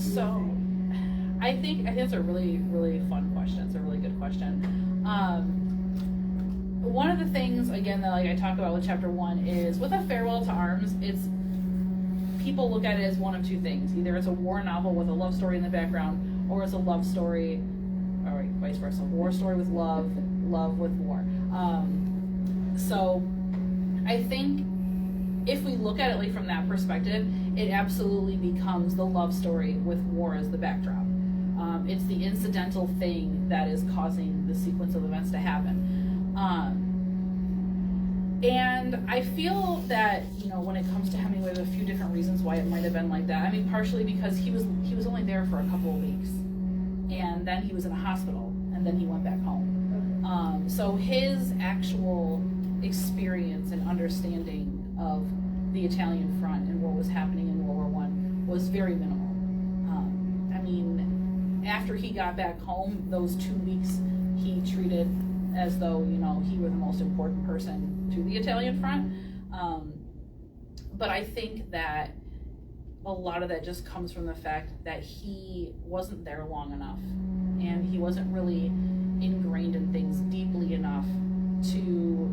So, I think it's a really, really fun question. It's a really good question. One of the things, again, that like I talk about with chapter 1 is with A Farewell to Arms, it's people look at it as one of two things. Either it's a war novel with a love story in the background, or it's a love story, or vice versa, war story with love, love with war. So I think if we look at it like from that perspective, it absolutely becomes the love story with war as the backdrop. It's the incidental thing that is causing the sequence of events to happen. And I feel that, you know, when it comes to Hemingway, there's a few different reasons why it might have been like that. I mean, partially because he was only there for a couple of weeks, and then he was in a hospital, and then he went back home. So his actual experience and understanding of the Italian front and what was happening in World War I was very minimal. I mean, after he got back home, those 2 weeks he treated as though, you know, he were the most important person to the Italian front. But I think that a lot of that just comes from the fact that he wasn't there long enough, and he wasn't really ingrained in things deeply enough to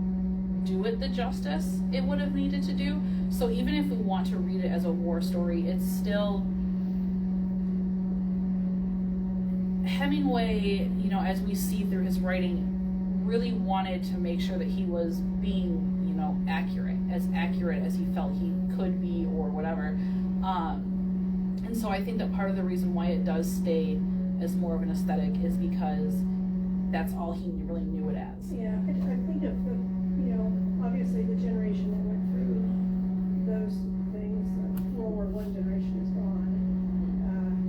do it the justice it would have needed to do. So even if we want to read it as a war story, it's still Hemingway, you know, as we see through his writing, really wanted to make sure that he was being, you know, accurate as he felt he could be or whatever. And so I think that part of the reason why it does stay as more of an aesthetic is because that's all he really knew it as.
Yeah, I think of the, you know, obviously the generation that went through those things, the World War I generation is gone.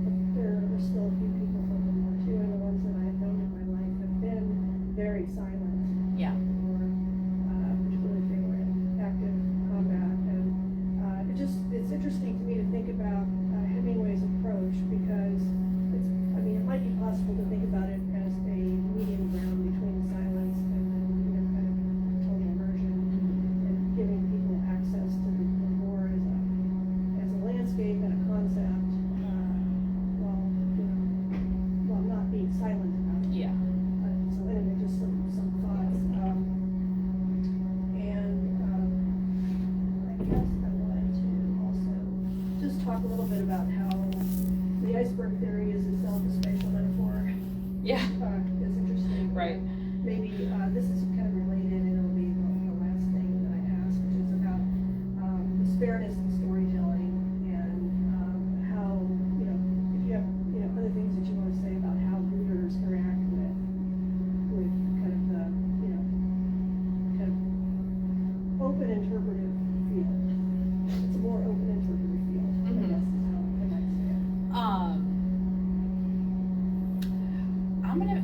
But there are still a few people from World War II, and the ones that I've known in my life have been very silent.
Yeah.
Or, particularly if they were in active combat. And it's interesting to me to think about Hemingway's approach, because it might be possible to think about it as a medium ground between silence and then, you know, kind of total immersion, and giving people access to the war as a landscape and a concept, while not being silent about it.
Yeah.
So anyway, just some thoughts. I guess I wanted to also just talk a little bit about how the iceberg theory is itself a spatial metaphor.
Yeah.
It's interesting.
Right.
Maybe this is kind of related, and it'll be the last thing that I ask, which is about the spareness in storytelling, and how, you know, if you have, you know, other things that you want to say about how readers interact with kind of the, you know, kind of open interpretive field. It's a more open interpretive field, I guess is how I might say it.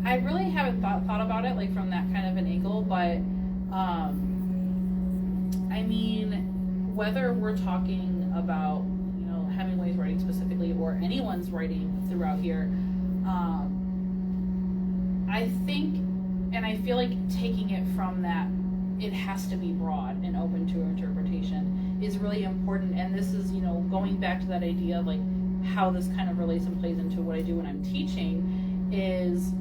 I really haven't thought about it like from that kind of an angle, but I mean, whether we're talking about, you know, Hemingway's writing specifically or anyone's writing throughout here, I think, and I feel like taking it from that, it has to be broad and open to interpretation is really important. And this is, you know, going back to that idea of like how this kind of relates and plays into what I do when I'm teaching, is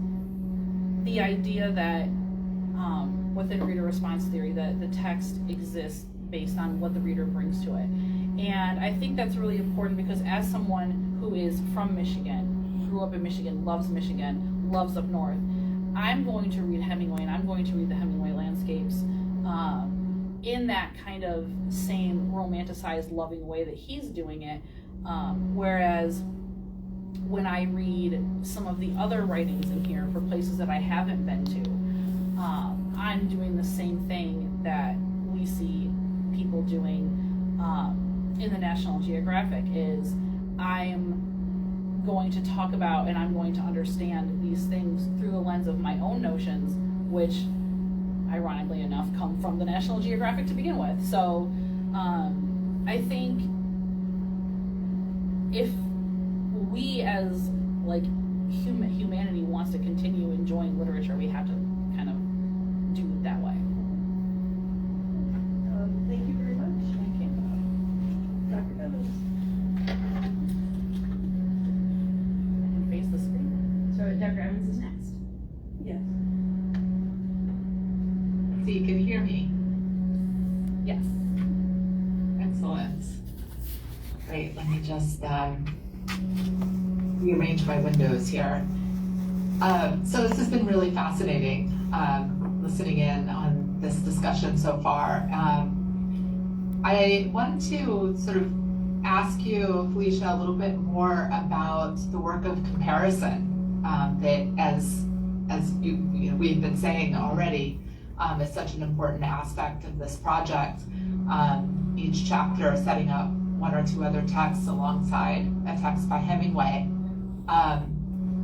the idea that within reader response theory, that the text exists based on what the reader brings to it. And I think that's really important, because as someone who is from Michigan, grew up in Michigan, loves up north, I'm going to read Hemingway, and I'm going to read the Hemingway landscapes in that kind of same romanticized, loving way that he's doing it. Whereas when I read some of the other writings in here for places that I haven't been to, I'm doing the same thing that we see people doing in the National Geographic, is I'm going to talk about and I'm going to understand these things through the lens of my own notions, which ironically enough come from the National Geographic to begin with. So I think if we as like humanity wants to continue enjoying literature, we have to kind of do it that way.
Thank you very much.
Thank you.
Dr. Evans.
Friends is next.
Yes.
So you can hear me?
Yes.
Excellent. Great, let me just rearrange my windows here. So this has been really fascinating, listening in on this discussion so far. I wanted to sort of ask you, Felicia, a little bit more about the work of comparison that, as we've been saying already, is such an important aspect of this project. Each chapter setting up one or two other texts alongside a text by Hemingway.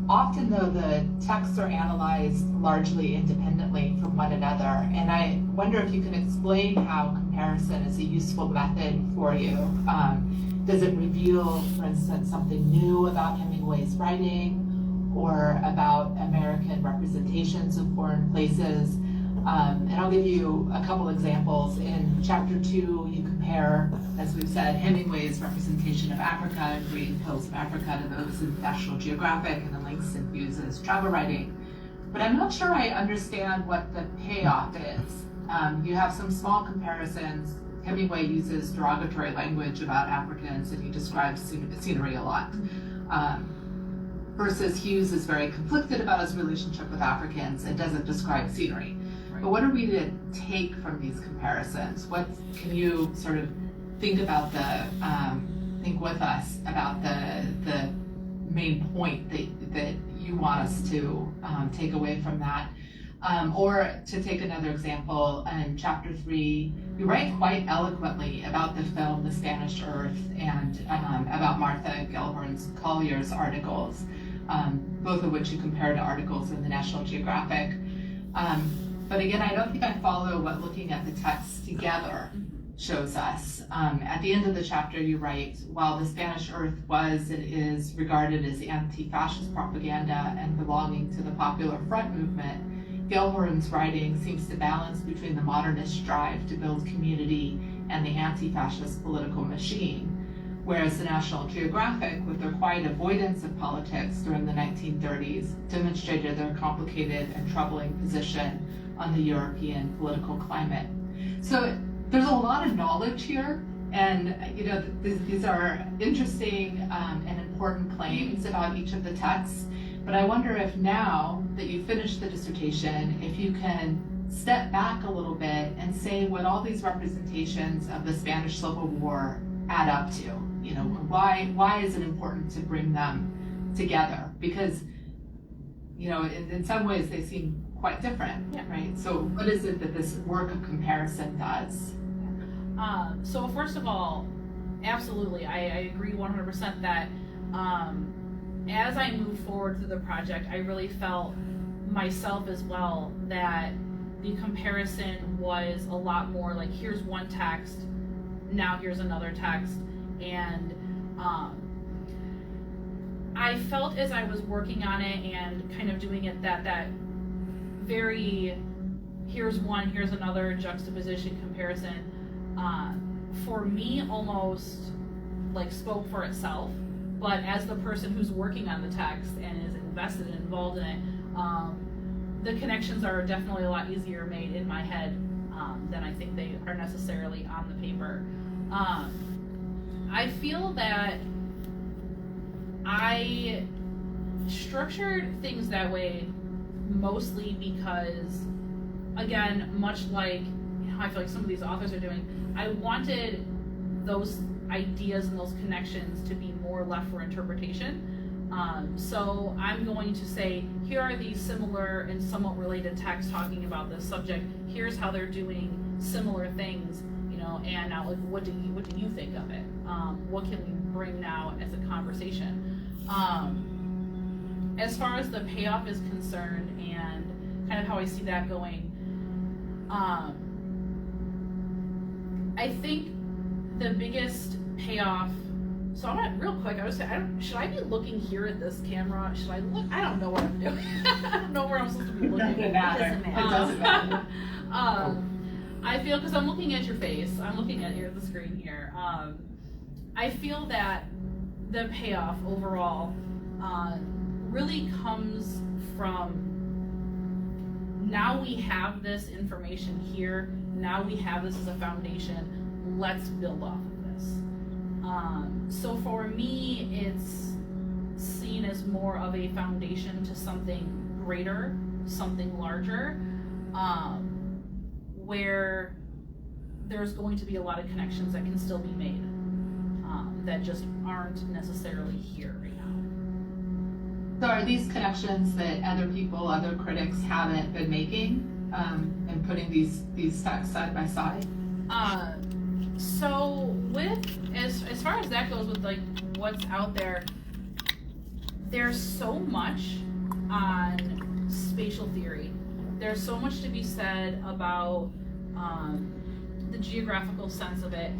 Often, though, the texts are analyzed largely independently from one another, and I wonder if you can explain how comparison is a useful method for you. Does it reveal, for instance, something new about Hemingway's writing or about American representations of foreign places? And I'll give you a couple examples. In chapter 2, you compare, as we've said, Hemingway's representation of Africa and Green Hills of Africa to those in National Geographic and the Langston Hughes's travel writing. But I'm not sure I understand what the payoff is. You have some small comparisons. Hemingway uses derogatory language about Africans and he describes scenery a lot. Versus Hughes is very conflicted about his relationship with Africans and doesn't describe scenery. But what are we to take from these comparisons? What can you sort of think about think with us about the main point that you want us to take away from that? Or to take another example, in chapter 3, you write quite eloquently about the film The Spanish Earth and about Martha Gellhorn's Collier's articles, both of which you compare to articles in the National Geographic. But again, I don't think I follow what looking at the text together shows us. At the end of the chapter, you write, while the Spanish Earth was and is regarded as anti-fascist propaganda and belonging to the Popular Front movement, Gellhorn's writing seems to balance between the modernist drive to build community and the anti-fascist political machine. Whereas the National Geographic, with their quiet avoidance of politics during the 1930s, demonstrated their complicated and troubling position on the European political climate. So there's a lot of knowledge here, and these are interesting and important claims about each of the texts. But I wonder if now that you've finished the dissertation, if you can step back a little bit and say what all these representations of the Spanish Civil War add up to. Why is it important to bring them together? Because in some ways they seem quite different, right? So what is it that this work of comparison does?
So first of all, absolutely, I agree 100% that as I move forward through the project, I really felt myself as well that the comparison was a lot more like, here's one text, now here's another text, and I felt as I was working on it and kind of doing it that very here's one, here's another juxtaposition comparison, for me almost like spoke for itself. But as the person who's working on the text and is invested and involved in it, the connections are definitely a lot easier made in my head than I think they are necessarily on the paper. I feel that I structured things that way mostly because, again, much like I feel like some of these authors are doing, I wanted those ideas and those connections to be more left for interpretation. So I'm going to say, here are these similar and somewhat related texts talking about this subject. Here's how they're doing similar things, and now like, what do you think of it? What can we bring now as a conversation? As far as the payoff is concerned and kind of how I see that going, I think the biggest payoff. So I'm gonna real quick. I was saying, should I be looking here at this camera? Should I look? I don't know what I'm doing. I don't know where I'm supposed to be looking.
It doesn't matter.
I feel, because I'm looking at your face. I'm looking at the screen here. I feel that the payoff overall really comes from, now we have this information here, now we have this as a foundation, let's build off of this. So for me, it's seen as more of a foundation to something greater, something larger, where there's going to be a lot of connections that can still be made, that just aren't necessarily here right now.
So are these connections that other people, other critics haven't been making, and putting these texts side by side?
So with, as far as that goes, with like what's out there, there's so much on spatial theory. There's so much to be said about the geographical sense of it.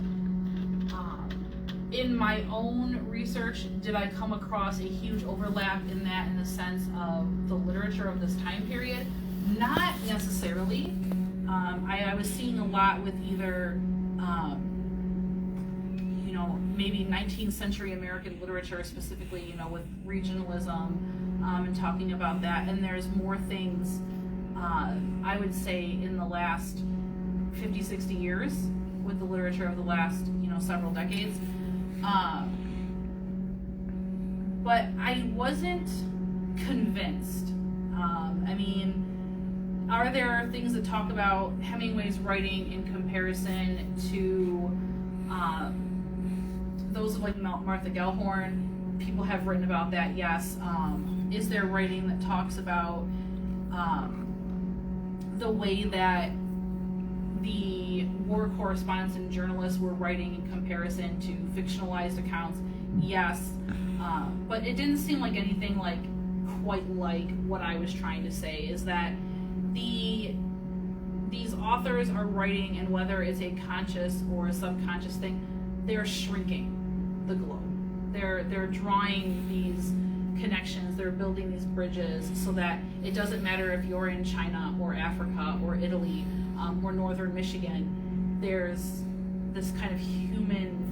In my own research, did I come across a huge overlap in that, in the sense of the literature of this time period? Not necessarily. I was seeing a lot with either, maybe 19th century American literature, specifically, with regionalism, and talking about that. And there's more things, I would say, in the last 50, 60 years with the literature of the last, several decades. But I wasn't convinced. Are there things that talk about Hemingway's writing in comparison to those of like Martha Gellhorn? People have written about that, yes. Is there writing that talks about the way that the war correspondents and journalists were writing in comparison to fictionalized accounts? Yes. But it didn't seem like anything like quite like what I was trying to say, is that these authors are writing, and whether it's a conscious or a subconscious thing, they're shrinking the globe. They're drawing these connections, they're building these bridges, so that it doesn't matter if you're in China or Africa or Italy, or northern Michigan. There's this kind of human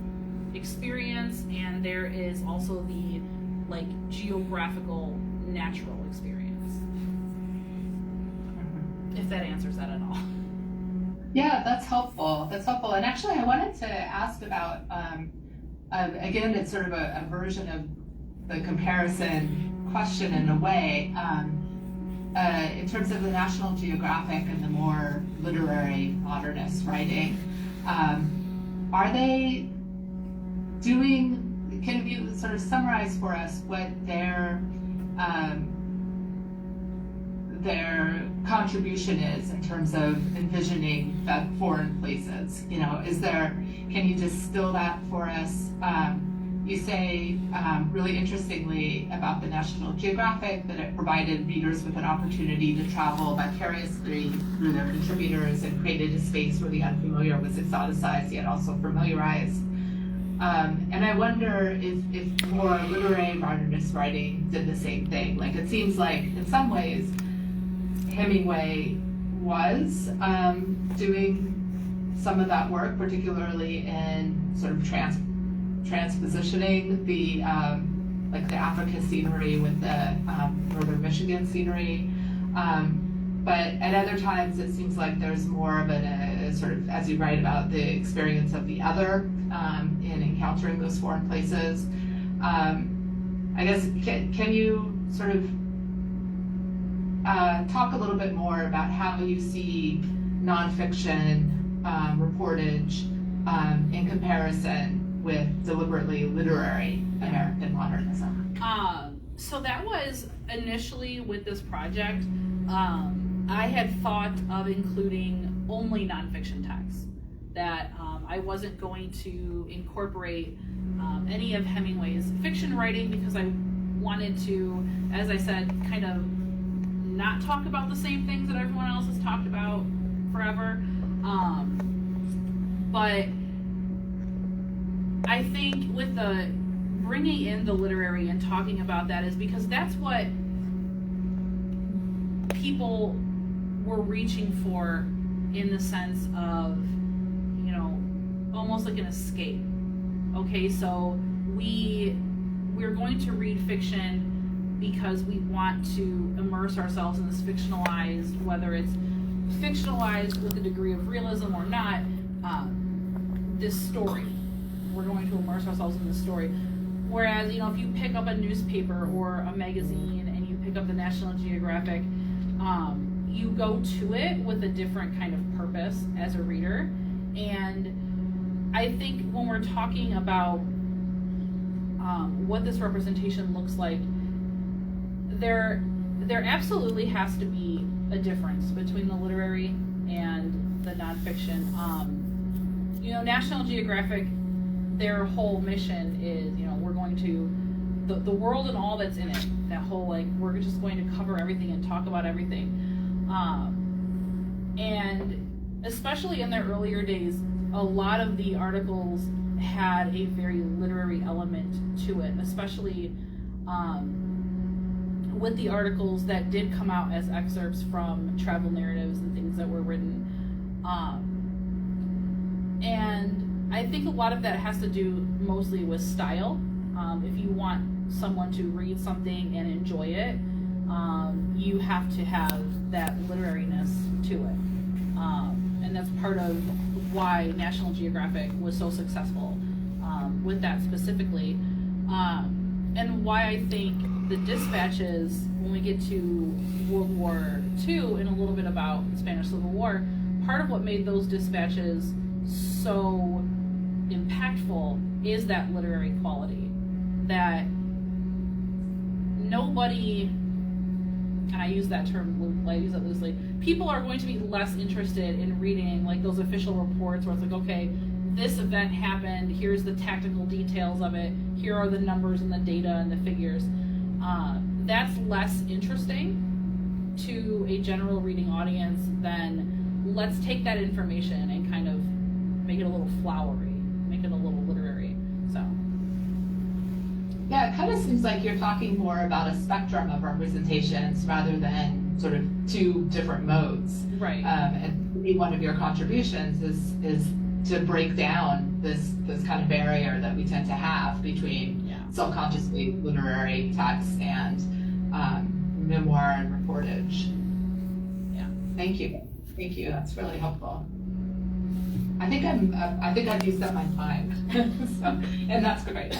experience, and there is also the like geographical natural experience. If that answers that at all.
Yeah, that's helpful. And actually, I wanted to ask about, again, it's sort of a version of the comparison question in a way. In terms of the National Geographic and the more literary modernist writing, are they doing, can you sort of summarize for us what their contribution is in terms of envisioning the foreign places? Can you distill that for us? You say, really interestingly, about the National Geographic, that it provided readers with an opportunity to travel vicariously through their contributors and created a space where the unfamiliar was exoticized yet also familiarized. And I wonder if more literary modernist writing did the same thing. Like, it seems like, in some ways, Hemingway was doing some of that work, particularly in sort of transpositioning the the Africa scenery with the northern Michigan scenery. But at other times, it seems like there's more of a sort of, as you write about the experience of the other in encountering those foreign places. I guess, can you sort of talk a little bit more about how you see nonfiction reportage in comparison with deliberately literary American modernism?
So that was initially with this project. I had thought of including only nonfiction texts, that I wasn't going to incorporate any of Hemingway's fiction writing, because I wanted to, as I said, kind of not talk about the same things that everyone else has talked about forever. But I think with the bringing in the literary and talking about that is because that's what people were reaching for, in the sense of, almost like an escape. Okay, so we're going to read fiction because we want to immerse ourselves in this fictionalized, whether it's fictionalized with a degree of realism or not, this story. We're going to immerse ourselves in this story. Whereas, if you pick up a newspaper or a magazine and you pick up the National Geographic, you go to it with a different kind of purpose as a reader. And I think when we're talking about what this representation looks like, there absolutely has to be a difference between the literary and the nonfiction. National Geographic, their whole mission is, we're going to, the world and all that's in it, that whole, we're just going to cover everything and talk about everything. And especially in their earlier days, a lot of the articles had a very literary element to it, especially with the articles that did come out as excerpts from travel narratives and things that were written. And I think a lot of that has to do mostly with style. If you want someone to read something and enjoy it, you have to have that literariness to it. And that's part of why National Geographic was so successful with that specifically. And why I think the dispatches, when we get to World War II and a little bit about the Spanish Civil War, part of what made those dispatches so impactful is that literary quality. That nobody, and I use that term, I use it loosely, people are going to be less interested in reading those official reports where it's okay, this event happened, here's the tactical details of it, here are the numbers and the data and the figures. That's less interesting to a general reading audience than let's take that information and kind of make it a little flowery, make it a little literary. So.
Yeah, it kind of seems like you're talking more about a spectrum of representations rather than sort of two different modes.
Right.
And maybe one of your contributions is to break down this kind of barrier that we tend to have between self-consciously literary text and memoir and reportage.
Yeah.
Thank you. That's really helpful. I think I've used up my time, and that's great.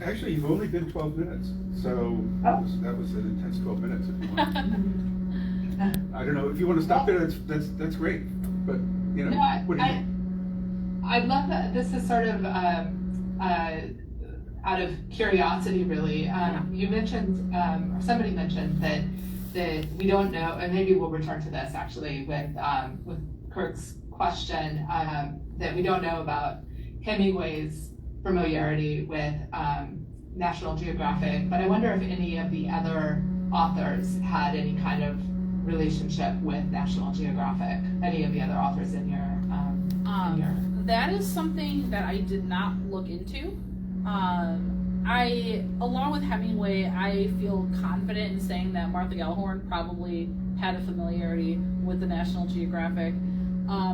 Actually, you've only been 12 minutes, so that was an intense 12 minutes. If you want, I don't know if you want to stop there. That's great, but what do you?
I love that this is sort of out of curiosity, really. You mentioned, or somebody mentioned that we don't know, and maybe we'll return to this actually with Kirk's question, that we don't know about Hemingway's familiarity with National Geographic, but I wonder if any of the other authors had any kind of relationship with National Geographic, any of the other authors in your
That is something that I did not look into. Along with Hemingway, I feel confident in saying that Martha Gellhorn probably had a familiarity with the National Geographic.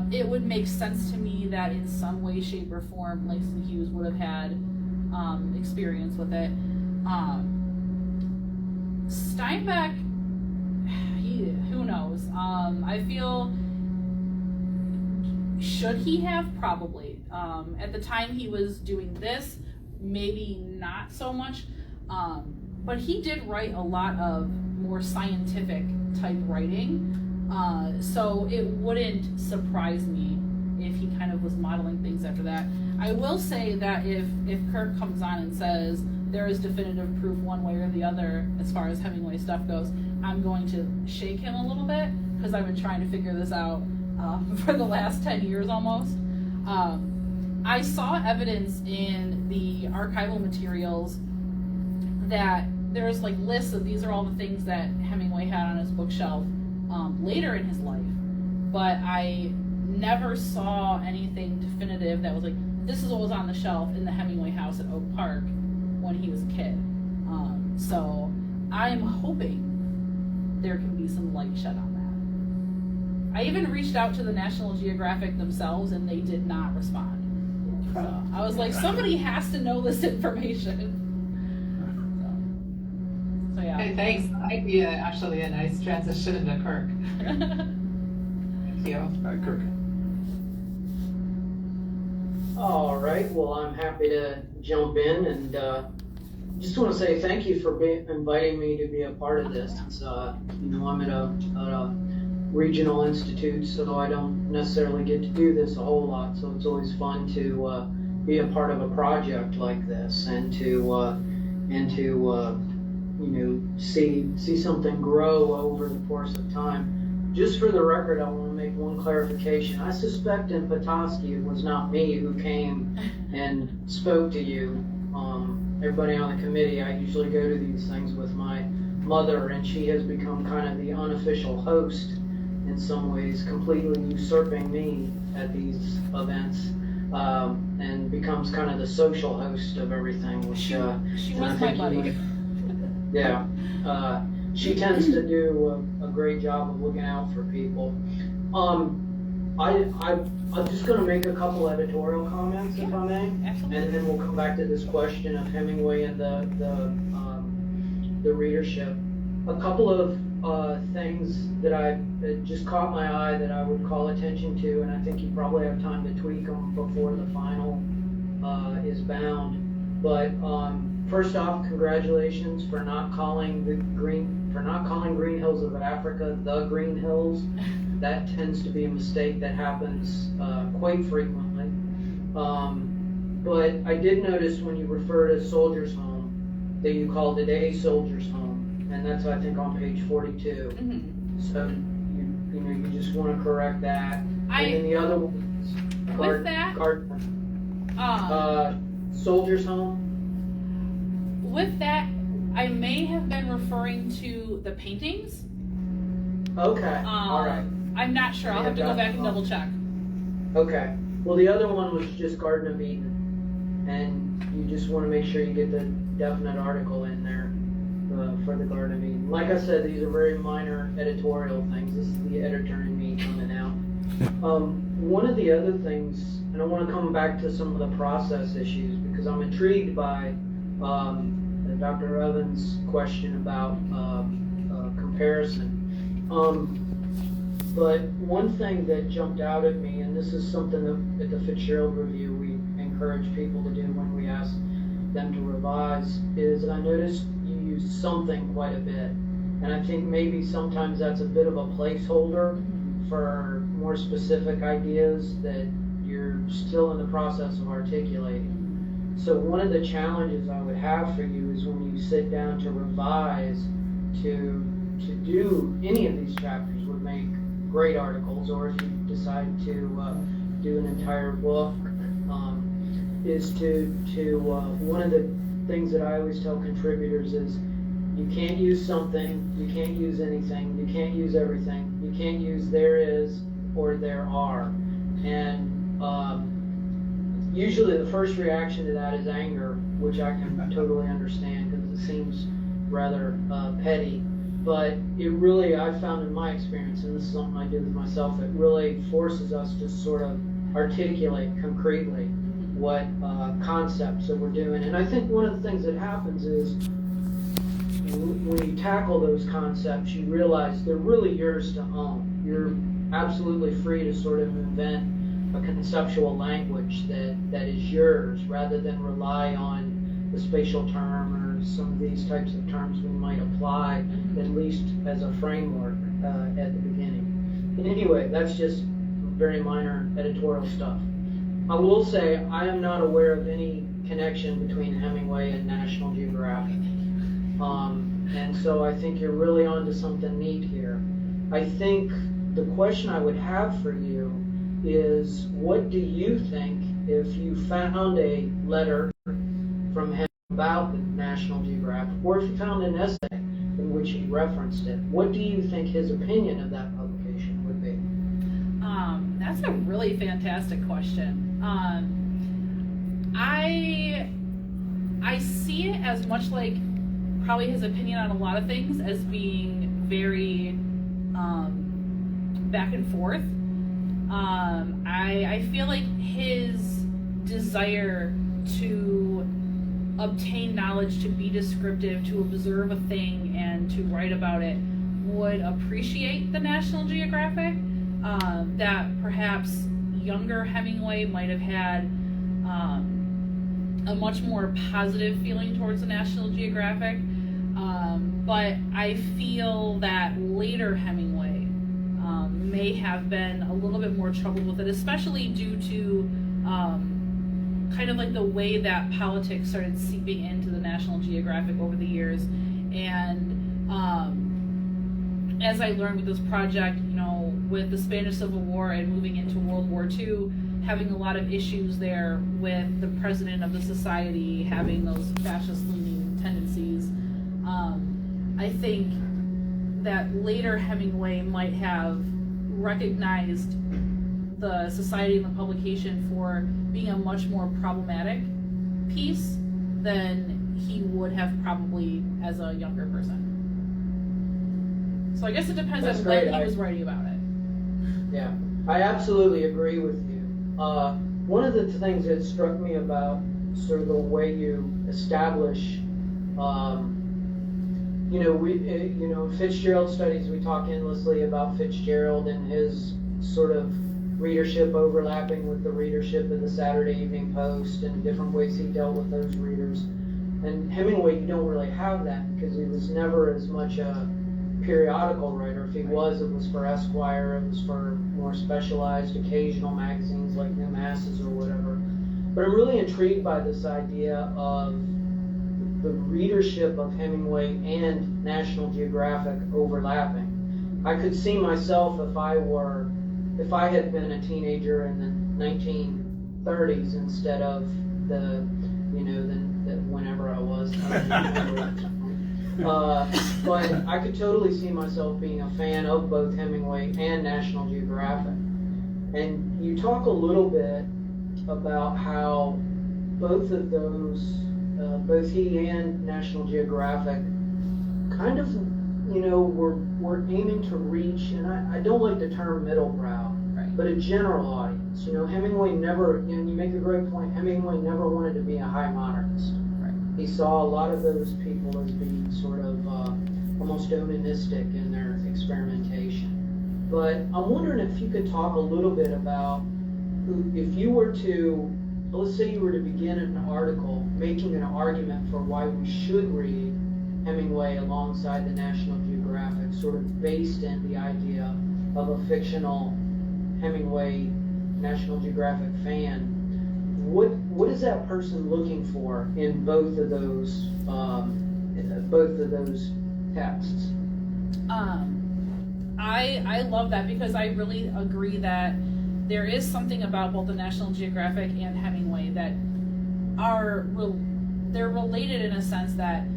It would make sense to me that in some way, shape, or form, Langston Hughes would have had experience with it. Steinbeck, who knows? I feel, should he have? Probably. At the time he was doing this, maybe not so much, but he did write a lot of more scientific type writing. So it wouldn't surprise me if he kind of was modeling things after that. I will say that if Kirk comes on and says there is definitive proof one way or the other as far as Hemingway stuff goes, I'm going to shake him a little bit because I've been trying to figure this out for the last 10 years almost. I saw evidence in the archival materials that there's lists of these are all the things that Hemingway had on his bookshelf later in his life, but I never saw anything definitive that was this is what was on the shelf in the Hemingway house at Oak Park when he was a kid. So I'm hoping there can be some light shed on that. I even reached out to the National Geographic themselves and they did not respond. So I was somebody has to know this information. So yeah.
thanks. That might be actually a nice transition into Kirk. Thank you.
Hi, Kirk.
All right, well, I'm happy to jump in and just want to say thank you for inviting me to be a part of this. It's, I'm at a regional institute, so I don't necessarily get to do this a whole lot. So it's always fun to be a part of a project like this and to see something grow over the course of time. Just for the record, I want to make one clarification. I suspect in Petoskey it was not me who came and spoke to you. Everybody on the committee, I usually go to these things with my mother, and she has become kind of the unofficial host in some ways, completely usurping me at these events, and becomes kind of the social host of everything. Which
She was my buddy.
Yeah. She tends to do a great job of looking out for people. I'm just going to make a couple editorial comments, if I may,
Absolutely.
and then we'll come back to this question of Hemingway and the readership. A couple of things that just caught my eye that I would call attention to, and I think you probably have time to tweak them before the final is bound. But first off, congratulations for not calling Green Hills of Africa the Green Hills. That tends to be a mistake that happens quite frequently. But I did notice when you refer to Soldiers Home that you called it a Soldiers Home, and that's I think on page 42.
Mm-hmm.
So you just want to correct that. And then the other one,
With that,
Soldiers Home.
with that, I may have been referring to the paintings.
Okay, all right.
I'm not sure. I'll have to go back and double check.
Okay. Well, the other one was just Garden of Eden, and you just want to make sure you get the definite article in there for the Garden of Eden. Like I said, these are very minor editorial things. This is the editor in me coming out. One of the other things, and I want to come back to some of the process issues because I'm intrigued by Dr. Evans' question about comparison. But one thing that jumped out at me, and this is something that at the Fitzgerald Review we encourage people to do when we ask them to revise, is I noticed you used something quite a bit. And I think maybe sometimes that's a bit of a placeholder for more specific ideas that you're still in the process of articulating. So one of the challenges I would have for you is when you sit down to revise, to do any of these chapters would make great articles, or if you decide to do an entire book, is to one of the things that I always tell contributors is you can't use something, you can't use anything, you can't use everything, you can't use there is or there are. And usually the first reaction to that is anger, which I can totally understand because it seems rather petty. But it really, I've found in my experience, and this is something I did with myself, it really forces us to sort of articulate concretely what concepts that we're doing. And I think one of the things that happens is when you tackle those concepts, you realize they're really yours to own. You're absolutely free to sort of invent a conceptual language that is yours rather than rely on the spatial term or some of these types of terms we might apply, at least as a framework at the beginning. But anyway, that's just very minor editorial stuff. I will say I am not aware of any connection between Hemingway and National Geographic. And so I think you're really onto something neat here. I think the question I would have for you is, what do you think if you found a letter from him about the National Geographic, or if you found an essay in which he referenced it, what do you think his opinion of that publication would be?
That's a really fantastic question. I see it as much like probably his opinion on a lot of things as being very back and forth. I feel like his desire to obtain knowledge, to be descriptive, to observe a thing, and to write about it would appreciate the National Geographic, that perhaps younger Hemingway might have had a much more positive feeling towards the National Geographic. But I feel that later Hemingway may have been a little bit more troubled with it, especially due to kind of like the way that politics started seeping into the National Geographic over the years. And as I learned with this project, you know, with the Spanish Civil War and moving into World War II, having a lot of issues there with the president of the society having those fascist-leaning tendencies, I think that later Hemingway might have recognized the society and the publication for being a much more problematic piece than he would have probably as a younger person. So I guess it depends
That's
on
great.
when he was writing about it.
Yeah, I absolutely agree with you. One of the things that struck me about sort of the way you establish, Fitzgerald studies, we talk endlessly about Fitzgerald and his sort of readership overlapping with the readership of the Saturday Evening Post and different ways he dealt with those readers. And Hemingway, you don't really have that because he was never as much a periodical writer. If he was, it was for Esquire, it was for more specialized occasional magazines like New Masses or whatever. But I'm really intrigued by this idea of the readership of Hemingway and National Geographic overlapping. I could see myself if I had been a teenager in the 1930s instead of the whenever I was. But I could totally see myself being a fan of both Hemingway and National Geographic. And you talk a little bit about how both of those, both he and National Geographic, kind of, were aiming to reach, and I don't like the term middle brow,
Right.
but a general audience. Hemingway never, and you make a great point, Hemingway never wanted to be a high modernist.
Right.
He saw a lot of those people as being sort of almost onanistic in their experimentation. But I'm wondering if you could talk a little bit about, if you were to, let's say you were to begin an article making an argument for why we should read Hemingway alongside the National Geographic, sort of based in the idea of a fictional Hemingway National Geographic fan, what is that person looking for in both of those texts?
I love that because I really agree that there is something about both the National Geographic and Hemingway that they're related in a sense that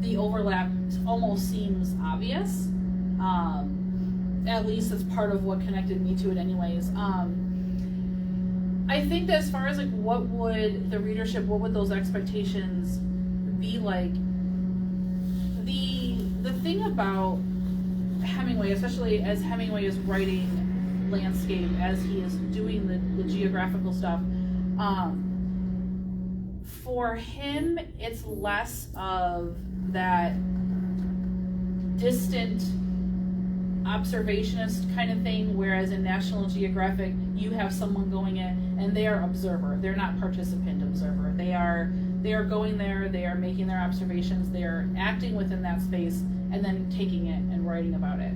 the overlap almost seems obvious. At least it's part of what connected me to it anyways. I think that as far as like what would the readership, what would those expectations be like, the thing about Hemingway, especially as Hemingway is writing landscape, as he is doing the geographical stuff, for him it's less of that distant observationist kind of thing, whereas in National Geographic you have someone going in and they are observer, they're not participant observer, they are going there, they are making their observations, they are acting within that space and then taking it and writing about it.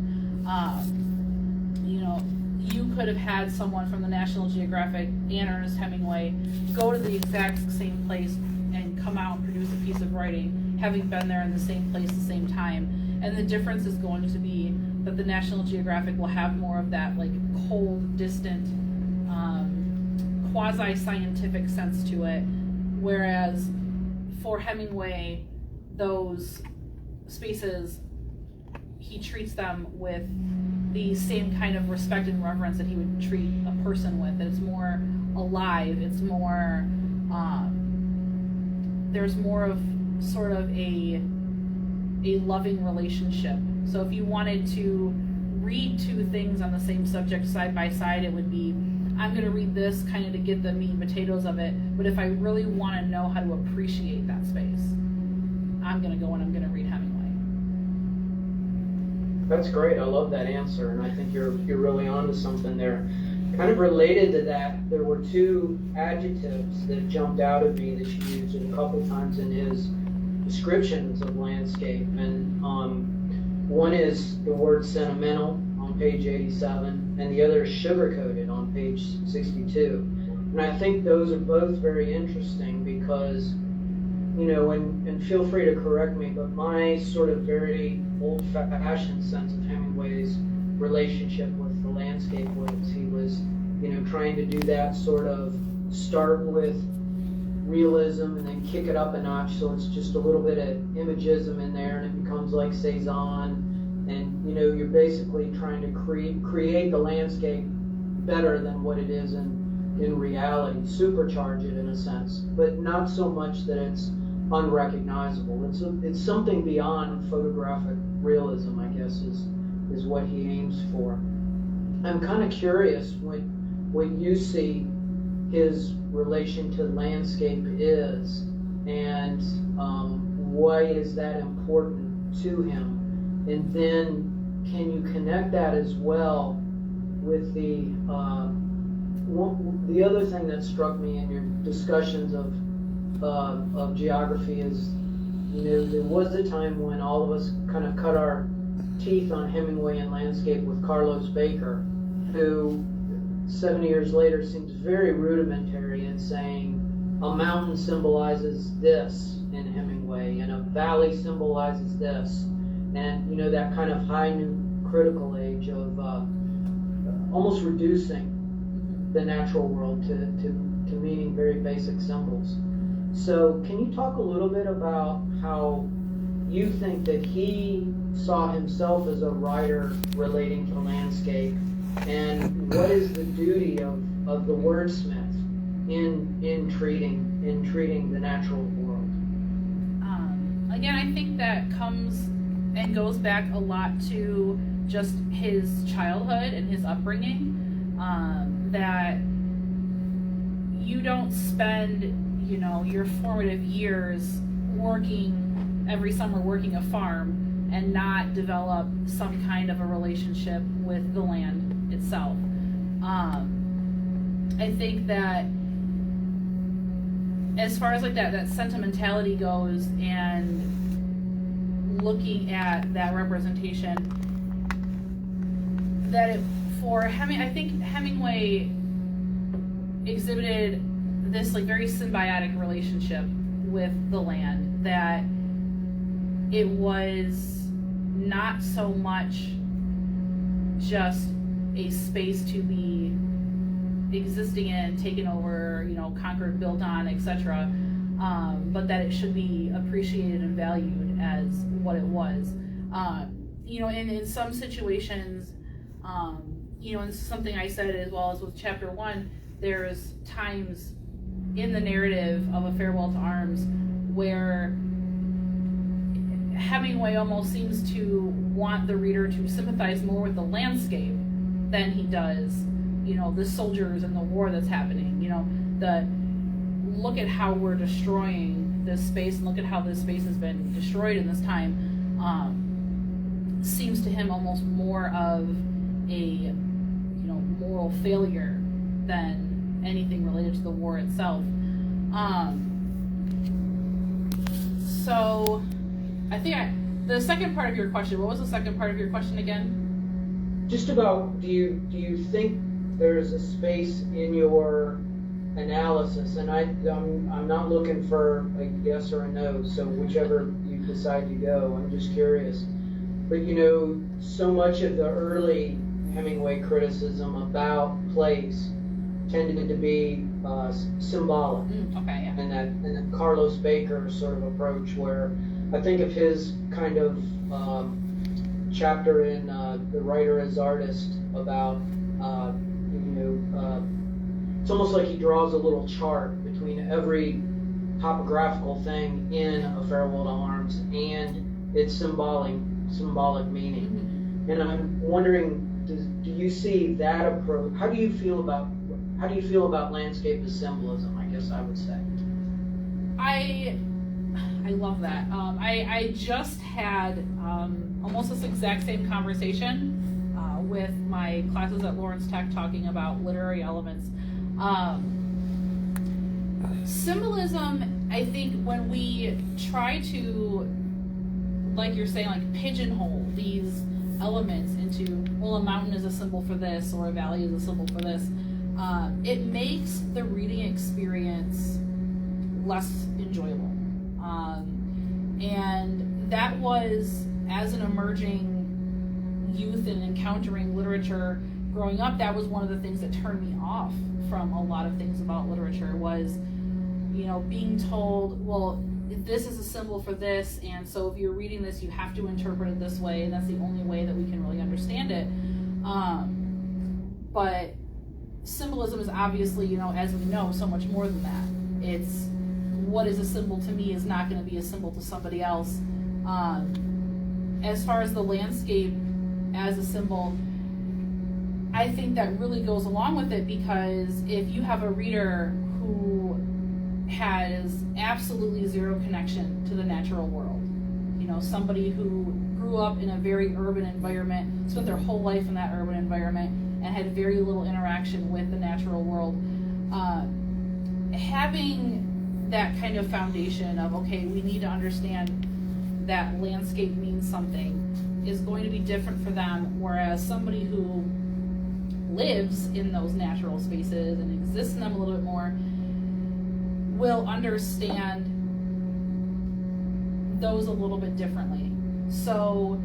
You could have had someone from the National Geographic and Ernest Hemingway go to the exact same place and come out and produce a piece of writing, having been there in the same place at the same time. And the difference is going to be that the National Geographic will have more of that like cold, distant, quasi-scientific sense to it, whereas for Hemingway, those spaces, he treats them with the same kind of respect and reverence that he would treat a person with. It's more alive, it's more, there's more of sort of a loving relationship. So if you wanted to read two things on the same subject side by side, it would be I'm going to read this kind of to get the meat and potatoes of it, but if I really want to know how to appreciate that space, I'm going to go and I'm going to read Hemingway.
That's great. I love that answer, and I think you're really onto something there. Kind of related to that, there were two adjectives that jumped out at me that you used a couple times in his descriptions of landscape, and one is the word sentimental on page 87, and the other is sugar-coated on page 62. And I think those are both very interesting because, and feel free to correct me, but my sort of very old-fashioned sense of Hemingway's relationship with the landscape was he was, trying to do that sort of start with realism and then kick it up a notch so it's just a little bit of imagism in there and it becomes like Cezanne, and you're basically trying to create the landscape better than what it is in reality, supercharge it in a sense, but not so much that it's unrecognizable. It's something beyond photographic realism, I guess, is what he aims for. I'm kind of curious what you see his relation to landscape is, and why is that important to him? And then can you connect that as well with the other thing that struck me in your discussions of geography is, there was a time when all of us kind of cut our teeth on Hemingway and landscape with Carlos Baker, who 7 years later seems very rudimentary in saying a mountain symbolizes this in Hemingway and a valley symbolizes this, and that kind of high new critical age of almost reducing the natural world to meaning very basic symbols. So can you talk a little bit about how you think that he saw himself as a writer relating to landscape, and what is the duty of the wordsmith in treating the natural world?
Again, I think that comes and goes back a lot to just his childhood and his upbringing, that you don't spend your formative years every summer working a farm and not develop some kind of a relationship with the land itself. I think that as far as like that sentimentality goes and looking at that representation, I think Hemingway exhibited this like very symbiotic relationship with the land, that it was not so much just a space to be existing in, taken over, conquered, built on, etc., but that it should be appreciated and valued as what it was. In some situations, and something I said as well as with chapter 1, there's times in the narrative of A Farewell to Arms where Hemingway almost seems to want the reader to sympathize more with the landscape than he does, the soldiers and the war that's happening. Look at how we're destroying this space, and look at how this space has been destroyed in this time. Seems to him almost more of a moral failure than anything related to the war itself. So I think the second part of your question, what was the second part of your question again?
Just about, do you think there's a space in your analysis, and I'm not looking for a yes or a no, so whichever you decide to go, I'm just curious. But so much of the early Hemingway criticism about place tended to be symbolic.
Okay, yeah.
And that Carlos Baker sort of approach, where I think of his kind of chapter in The Writer as Artist about it's almost like he draws a little chart between every topographical thing in A Farewell to Arms and its symbolic meaning. And I'm wondering, do you see that approach? How do you feel about how do you feel about landscape as symbolism, I guess I would say?
I love that. I just had almost this exact same conversation with my classes at Lawrence Tech talking about literary elements. Symbolism, I think when we try to, like you're saying, like pigeonhole these elements into, well, a mountain is a symbol for this, or a valley is a symbol for this, it makes the reading experience less enjoyable. And that was, as an emerging youth and encountering literature growing up, that was one of the things that turned me off from a lot of things about literature, was, you know, being told, well, this is a symbol for this, and so if you're reading this, you have to interpret it this way, and that's the only way that we can really understand it. But symbolism is obviously, you know, as we know, so much more than that. It's, what is a symbol to me is not going to be a symbol to somebody else. As far as the landscape as a symbol, I think that really goes along with it, because if you have a reader who has absolutely zero connection to the natural world, you know, somebody who grew up in a very urban environment, spent their whole life in that urban environment, and had very little interaction with the natural world, having that kind of foundation of, okay, we need to understand that landscape means something, is going to be different for them, whereas somebody who lives in those natural spaces and exists in them a little bit more will understand those a little bit differently. So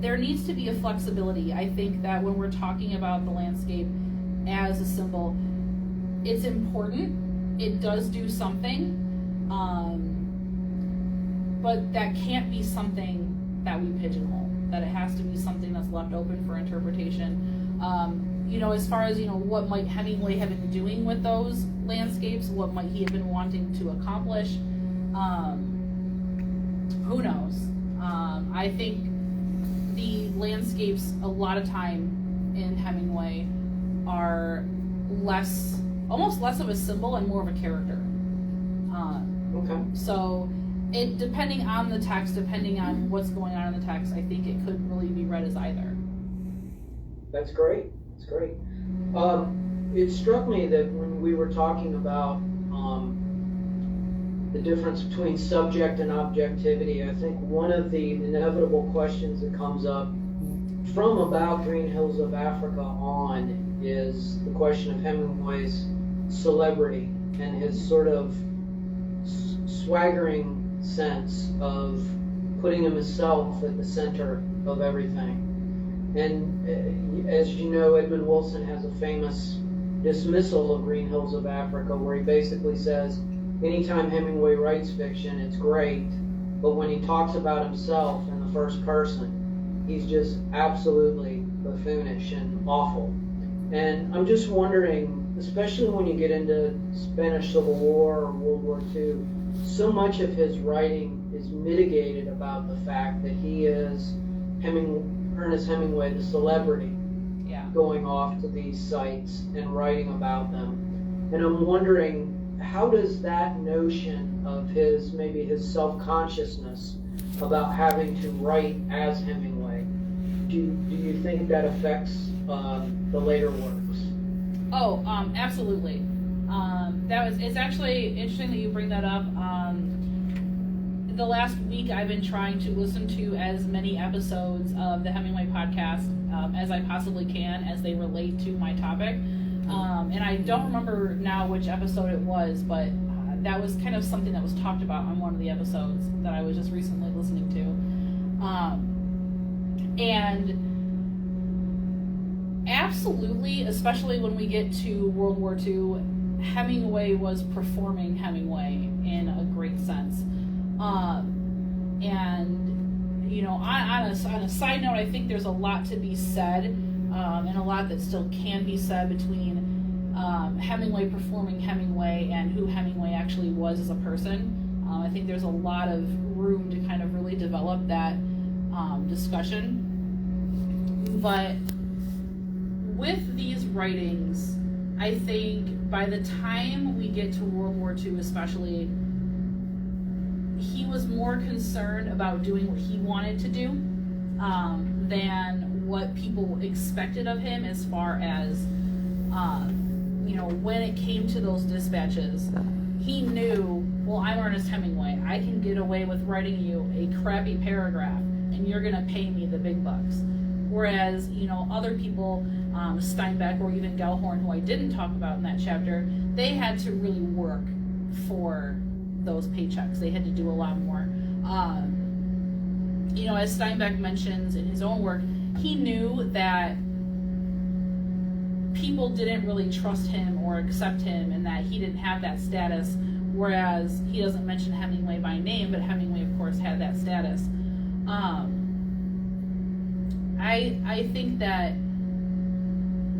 there needs to be a flexibility. I think that when we're talking about the landscape as a symbol, it's important. It does do something, but that can't be something that we pigeonhole. That it has to be something that's left open for interpretation. You know, as far as, you know, what might Hemingway have been doing with those landscapes, what might he have been wanting to accomplish, who knows? I think the landscapes a lot of time in Hemingway are almost less of a symbol and more of a character.
Okay.
So it, depending on the text, depending on what's going on in the text, I think it could really be read as either.
That's great. That's great. It struck me that when we were talking about the difference between subject and objectivity, I think one of the inevitable questions that comes up from about Green Hills of Africa on is the question of Hemingway's celebrity and his sort of swaggering sense of putting himself at the center of everything. And as you know, Edmund Wilson has a famous dismissal of Green Hills of Africa, where he basically says, anytime Hemingway writes fiction, it's great, but when he talks about himself in the first person, he's just absolutely buffoonish and awful. And I'm just wondering, especially when you get into Spanish Civil War or World War II, so much of his writing is mitigated about the fact that he is Ernest Hemingway, the celebrity, going off to these sites and writing about them. And I'm wondering, how does that notion of maybe his self-consciousness about having to write as Hemingway, do you think that affects the later works?
Oh, absolutely. It's actually interesting that you bring that up. The last week I've been trying to listen to as many episodes of the Hemingway podcast as I possibly can, as they relate to my topic. And I don't remember now which episode it was, but that was kind of something that was talked about on one of the episodes that I was just recently listening to. And absolutely, especially when we get to World War II, Hemingway was performing Hemingway in a great sense. And, you know, on a side note, I think there's a lot to be said, and a lot that still can be said between Hemingway performing Hemingway and who Hemingway actually was as a person. I think there's a lot of room to kind of really develop that discussion. But with these writings, I think by the time we get to World War II especially, he was more concerned about doing what he wanted to do than what people expected of him as far as, when it came to those dispatches. He knew, well, I'm Ernest Hemingway. I can get away with writing you a crappy paragraph and you're going to pay me the big bucks. Whereas, other people, Steinbeck or even Gellhorn, who I didn't talk about in that chapter, they had to really work for those paychecks. They had to do a lot more. As Steinbeck mentions in his own work, he knew that people didn't really trust him or accept him and that he didn't have that status, whereas he doesn't mention Hemingway by name, but Hemingway, of course, had that status. I think that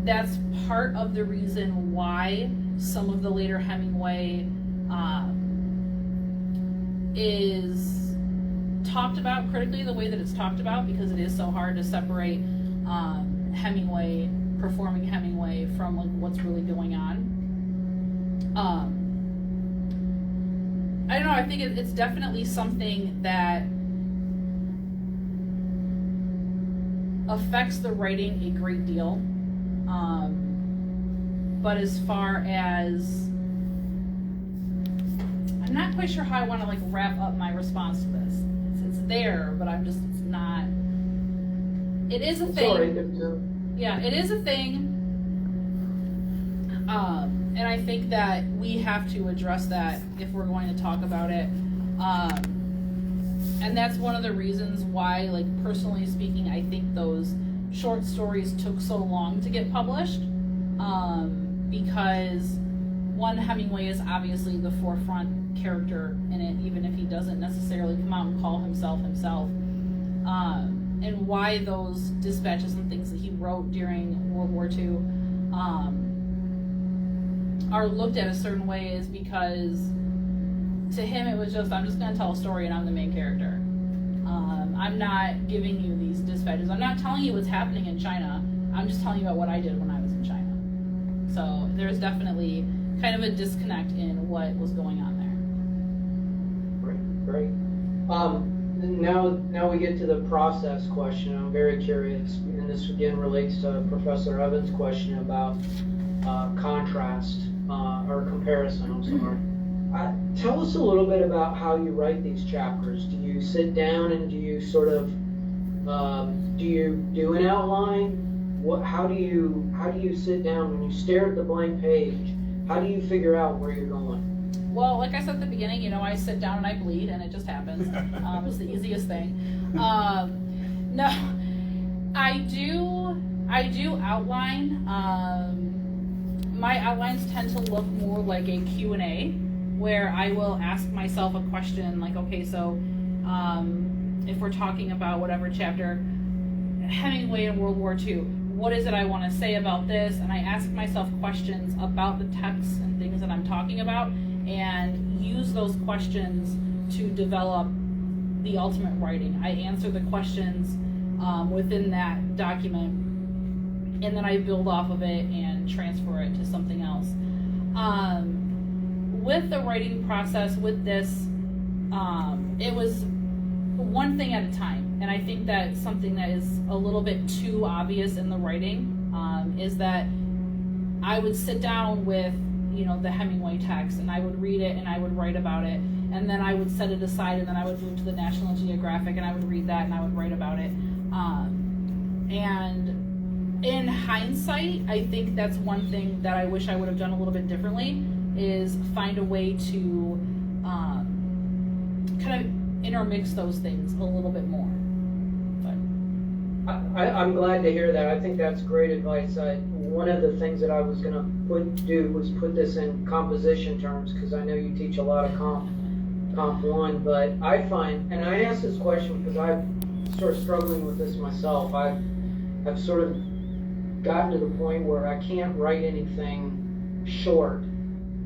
that's part of the reason why some of the later Hemingway is talked about critically the way that it's talked about, because it is so hard to separate Hemingway, performing Hemingway, from what's really going on. I don't know, I think it's definitely something that affects the writing a great deal. But as far as, I'm not quite sure how I want to wrap up my response to this. It's there, but it's not. It is a thing.
Sorry,
yeah, it is a thing. And I think that we have to address that if we're going to talk about it. And that's one of the reasons why, personally speaking, I think those short stories took so long to get published. Because one, Hemingway is obviously the forefront character in it, even if he doesn't necessarily come out and call himself. And why those dispatches and things that he wrote during World War II are looked at a certain way is because to him it was just, I'm just going to tell a story and I'm the main character. I'm not giving you these dispatches. I'm not telling you what's happening in China. I'm just telling you about what I did when I was in China. So there's definitely kind of a disconnect in what was going on there.
Great. Now we get to the process question. I'm very curious, and this again relates to Professor Evans' question about contrast or comparison. I'm sorry. Tell us a little bit about how you write these chapters. Do you sit down and do you sort of do you do an outline? How do you sit down when you stare at the blank page? How do you figure out where you're going?
Well, like I said at the beginning, I sit down and I bleed, and it just happens. It's the easiest thing. No, I do outline. My outlines tend to look more like a Q&A, where I will ask myself a question like, okay, so if we're talking about whatever chapter, Hemingway in World War II, what is it I want to say about this? And I ask myself questions about the texts and things that I'm talking about, and use those questions to develop the ultimate writing. I answer the questions within that document, and then I build off of it and transfer it to something else. With the writing process, with this, it was one thing at a time. And I think that something that is a little bit too obvious in the writing is that I would sit down with, the Hemingway text, and I would read it and I would write about it. And then I would set it aside, and then I would move to the National Geographic and I would read that and I would write about it. And in hindsight, I think that's one thing that I wish I would have done a little bit differently, is find a way to kind of intermix those things a little bit more.
I'm glad to hear that. I think that's great advice. One of the things that I was going to do was put this in composition terms, because I know you teach a lot of Comp 1, but I find, and I ask this question because I'm sort of struggling with this myself, I've sort of gotten to the point where I can't write anything short,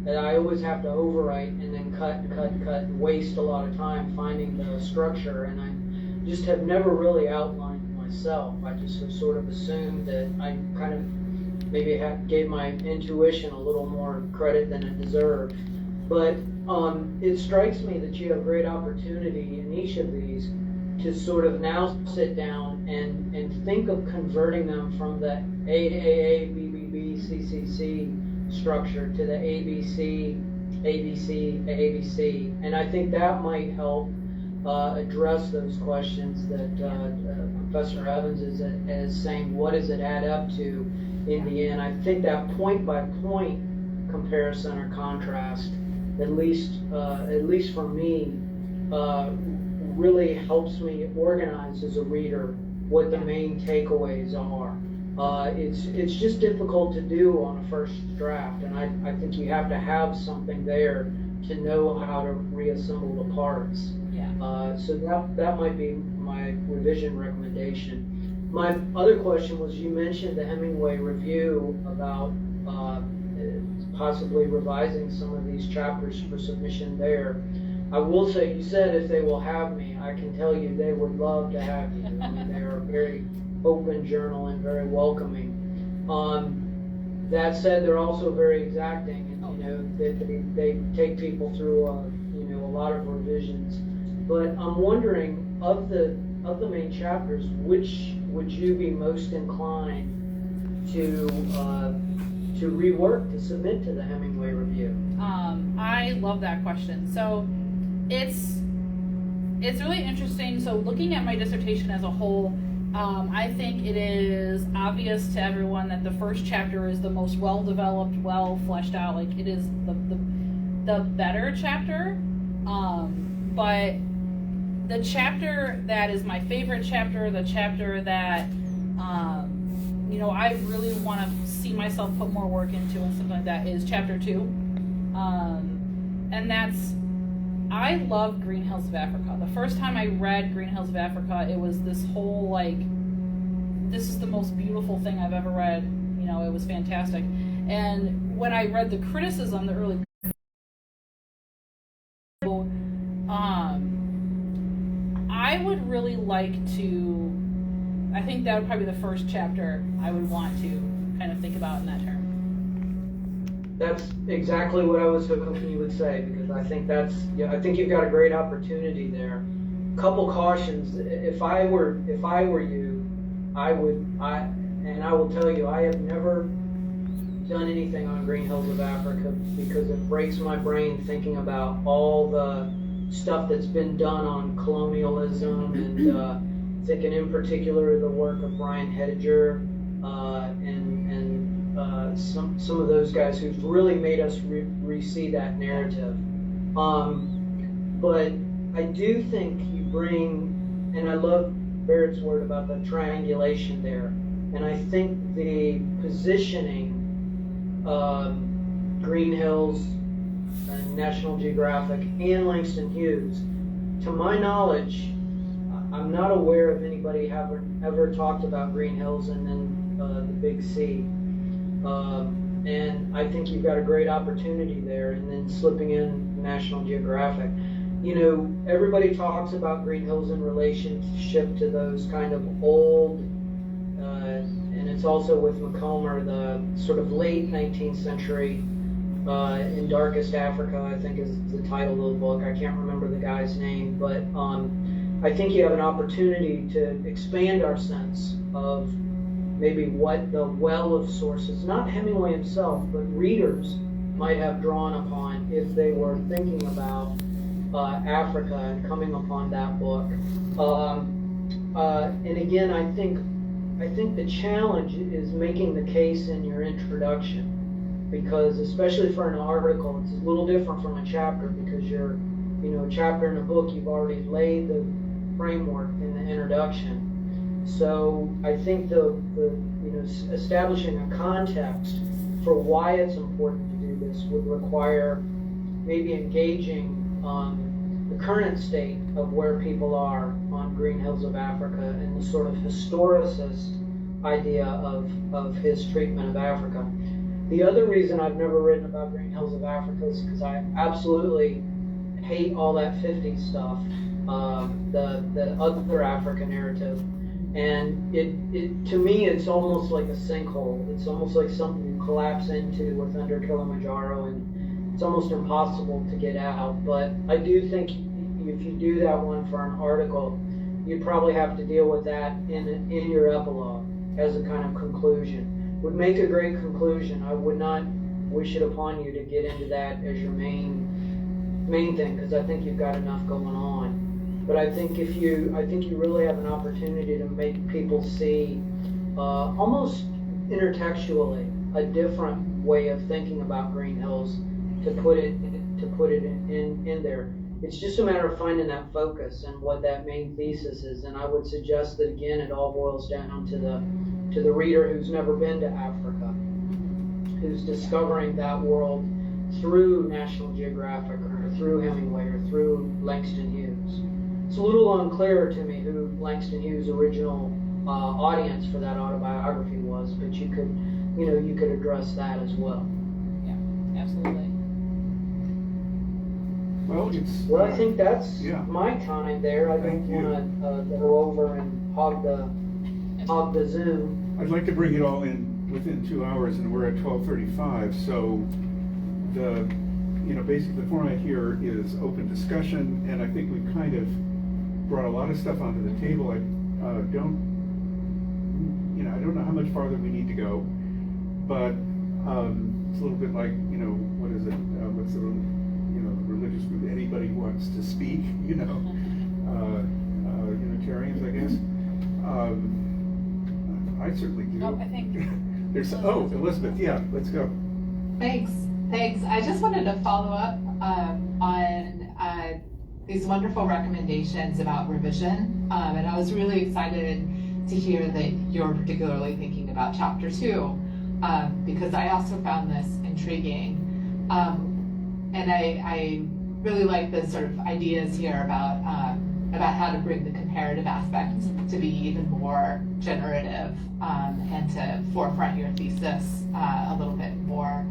that I always have to overwrite and then cut and waste a lot of time finding the structure, and I just have never really outlined myself. I just have sort of assumed that I kind of maybe gave my intuition a little more credit than it deserved. But it strikes me that you have great opportunity in each of these to sort of now sit down and think of converting them from the AAA, BBB, CCC structure to the ABC, ABC, ABC. And I think that might help address those questions that Professor Evans is saying, what does it add up to in the end? I think that point by point comparison or contrast, at least for me, really helps me organize as a reader what the main takeaways are. It's just difficult to do on a first draft, and I think you have to have something there to know how to reassemble the parts.
Yeah.
So that might be my revision recommendation. My other question was, you mentioned the Hemingway review about possibly revising some of these chapters for submission there. I will say, you said if they will have me, I can tell you they would love to have you. I mean, they are a very open journal and very welcoming. That said, they're also very exacting, and they take people through a lot of revisions. But I'm wondering, of the main chapters, which would you be most inclined to rework, to submit to the Hemingway review?
I love that question. So it's really interesting. So looking at my dissertation as a whole, I think it is obvious to everyone that the first chapter is the most well-developed, well-fleshed out. Like, it is the better chapter. But the chapter that is my favorite chapter, the chapter that I really want to see myself put more work into and something like that, is chapter 2. And that's, I love Green Hills of Africa. The first time I read Green Hills of Africa, it was this whole, like, this is the most beautiful thing I've ever read. It was fantastic. And when I read the criticism, the early, I would really like to, I think that would probably be the first chapter I would want to kind of think about in that term.
That's exactly what I was hoping you would say, because I think I think you've got a great opportunity there. Couple cautions. If I were you, I will tell you, I have never done anything on Green Hills of Africa because it breaks my brain thinking about all the stuff that's been done on colonialism, and thinking in particular the work of Brian Hediger and some of those guys who've really made us re-see that narrative. But I do think you bring, and I love Barrett's word about the triangulation there, and I think the positioning, Green Hills, National Geographic, and Langston Hughes, to my knowledge, I'm not aware of anybody ever talked about Green Hills and then the Big C. And I think you've got a great opportunity there, and then slipping in National Geographic. Everybody talks about Green Hills in relationship to those kind of old, and it's also with Macomber, the sort of late 19th century, in Darkest Africa, I think is the title of the book. I can't remember the guy's name, but I think you have an opportunity to expand our sense of maybe what the well of sources, not Hemingway himself, but readers might have drawn upon if they were thinking about Africa and coming upon that book. And again, I think the challenge is making the case in your introduction, because especially for an article, it's a little different from a chapter, because you're, a chapter in a book, you've already laid the framework in the introduction. So I think establishing a context for why it's important to do this would require maybe engaging the current state of where people are on Green Hills of Africa and the sort of historicist idea of his treatment of Africa. The other reason I've never written about Green Hills of Africa is because I absolutely hate all that 50s stuff, the other Africa narrative. And it to me, it's almost like a sinkhole. It's almost like something you collapse into with under Kilimanjaro, and it's almost impossible to get out. But I do think if you do that one for an article, you'd probably have to deal with that in your epilogue as a kind of conclusion. Would make a great conclusion. I would not wish it upon you to get into that as your main thing, because I think you've got enough going on. But I think you really have an opportunity to make people see, almost intertextually, a different way of thinking about Green Hills, to put it in there. It's just a matter of finding that focus and what that main thesis is. And I would suggest that, again, it all boils down to the reader who's never been to Africa, who's discovering that world through National Geographic or through Hemingway or through Langston Hughes. It's a little unclear to me who Langston Hughes' original audience for that autobiography was, but you could address that as well.
Yeah, absolutely.
Well,
I think that's
yeah.
my time there. I don't want to go over and hog the Zoom.
I'd like to bring it all in within 2 hours, and we're at 12:35. So basically the format here is open discussion, and I think we've kind of brought a lot of stuff onto the table. I don't know how much farther we need to go, but it's a little bit like, what is it? What's the religious group? Anybody who wants to speak, Unitarians, I guess. I certainly do.
Oh, I think
There's Elizabeth. Yeah, let's go.
Thanks. I just wanted to follow up on these wonderful recommendations about revision, and I was really excited to hear that you're particularly thinking about Chapter 2, because I also found this intriguing, and I really like the sort of ideas here about how to bring the comparative aspect to be even more generative, and to forefront your thesis a little bit more.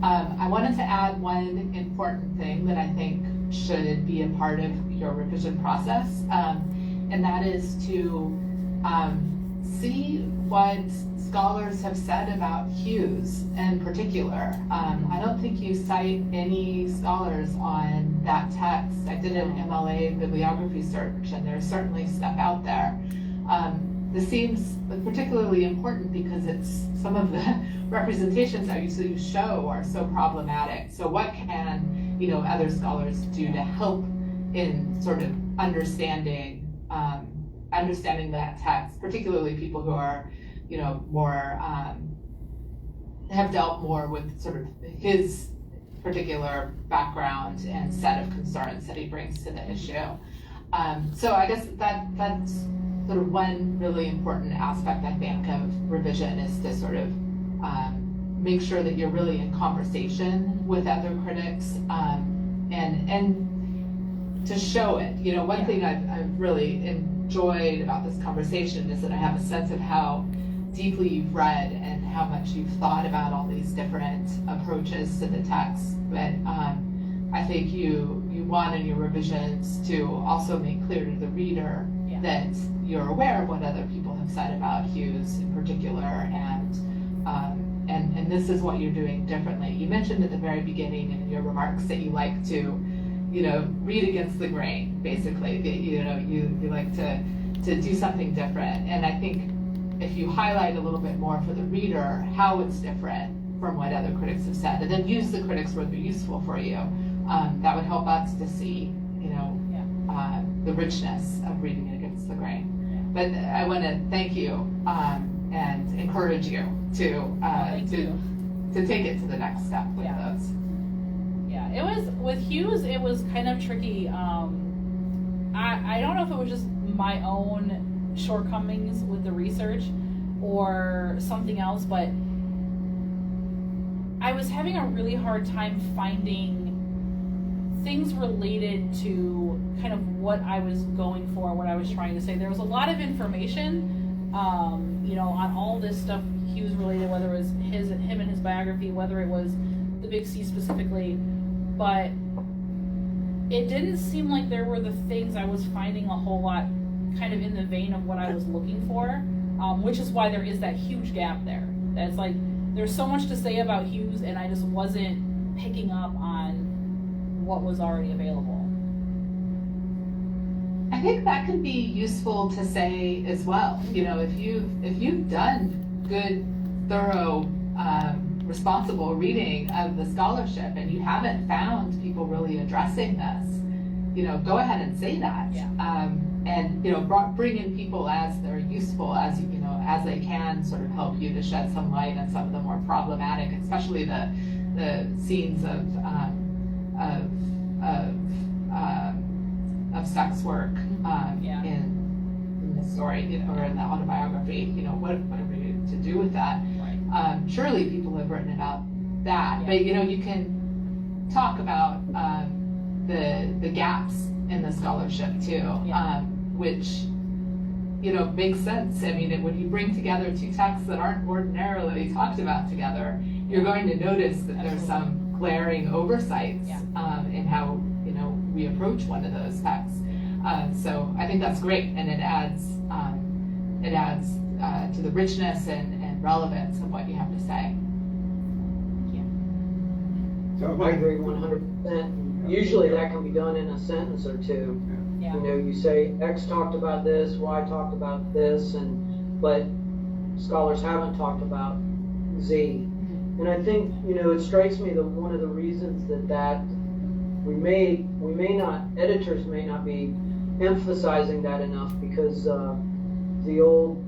I wanted to add one important thing that I think should be a part of your revision process, and that is to see what scholars have said about Hughes in particular. I don't think you cite any scholars on that text. I did an MLA bibliography search, and there's certainly stuff out there. This seems particularly important because it's some of the representations that you show are so problematic. So what can other scholars do to help in sort of understanding that text, particularly people who are more have dealt more with sort of his particular background and set of concerns that he brings to the issue. So I guess that's sort of one really important aspect, I think, of revision, is to sort of make sure that you're really in conversation with other critics, and to show it. One thing I've really enjoyed about this conversation is that I have a sense of how deeply you've read and how much you've thought about all these different approaches to the text. But I think you want in your revisions to also make clear to the reader that you're aware of what other people have said about Hughes in particular, and this is what you're doing differently. You mentioned at the very beginning in your remarks that you like to, read against the grain, basically. You like to do something different, and I think if you highlight a little bit more for the reader how it's different from what other critics have said, and then use the critics where they're useful for you, that would help us to see, the richness of reading it against the grain. But I want to thank you and encourage you to take it to the next step with those.
Yeah, it was with Hughes. It was kind of tricky. I don't know if it was just my own shortcomings with the research or something else, but I was having a really hard time finding things related to kind of what I was going for, what I was trying to say. There was a lot of information, on all this stuff Hughes related, whether it was him and his biography, whether it was the Big C specifically, but it didn't seem like there were the things I was finding a whole lot kind of in the vein of what I was looking for, which is why there is that huge gap there. That's like, there's so much to say about Hughes, and I just wasn't picking up on what was already available.
I think that could be useful to say as well. You know, if you've done good, thorough, responsible reading of the scholarship and you haven't found people really addressing this, you know, go ahead and say that.
Yeah.
And you know, bring in people as they're useful, as you know, as they can sort of help you to shed some light on some of the more problematic, especially the scenes of sex work in the story, you know, or in the autobiography. You know, what are we to do with that?
Right.
Surely people have written about that, but you know, you can talk about the gaps in the scholarship too, which, you know, makes sense. I mean, when you bring together two texts that aren't ordinarily talked about together, you're going to notice that there's some glaring oversights in how, you know, we approach one of those texts. So I think that's great, and it adds to the richness and relevance of what you have to say.
So
I agree 100%. Usually that can be done in a sentence or two.
Yeah.
You know, you say X talked about this, Y talked about this, but scholars haven't talked about Z. And I think, you know, it strikes me that one of the reasons that we may not, editors may not be emphasizing that enough, because the old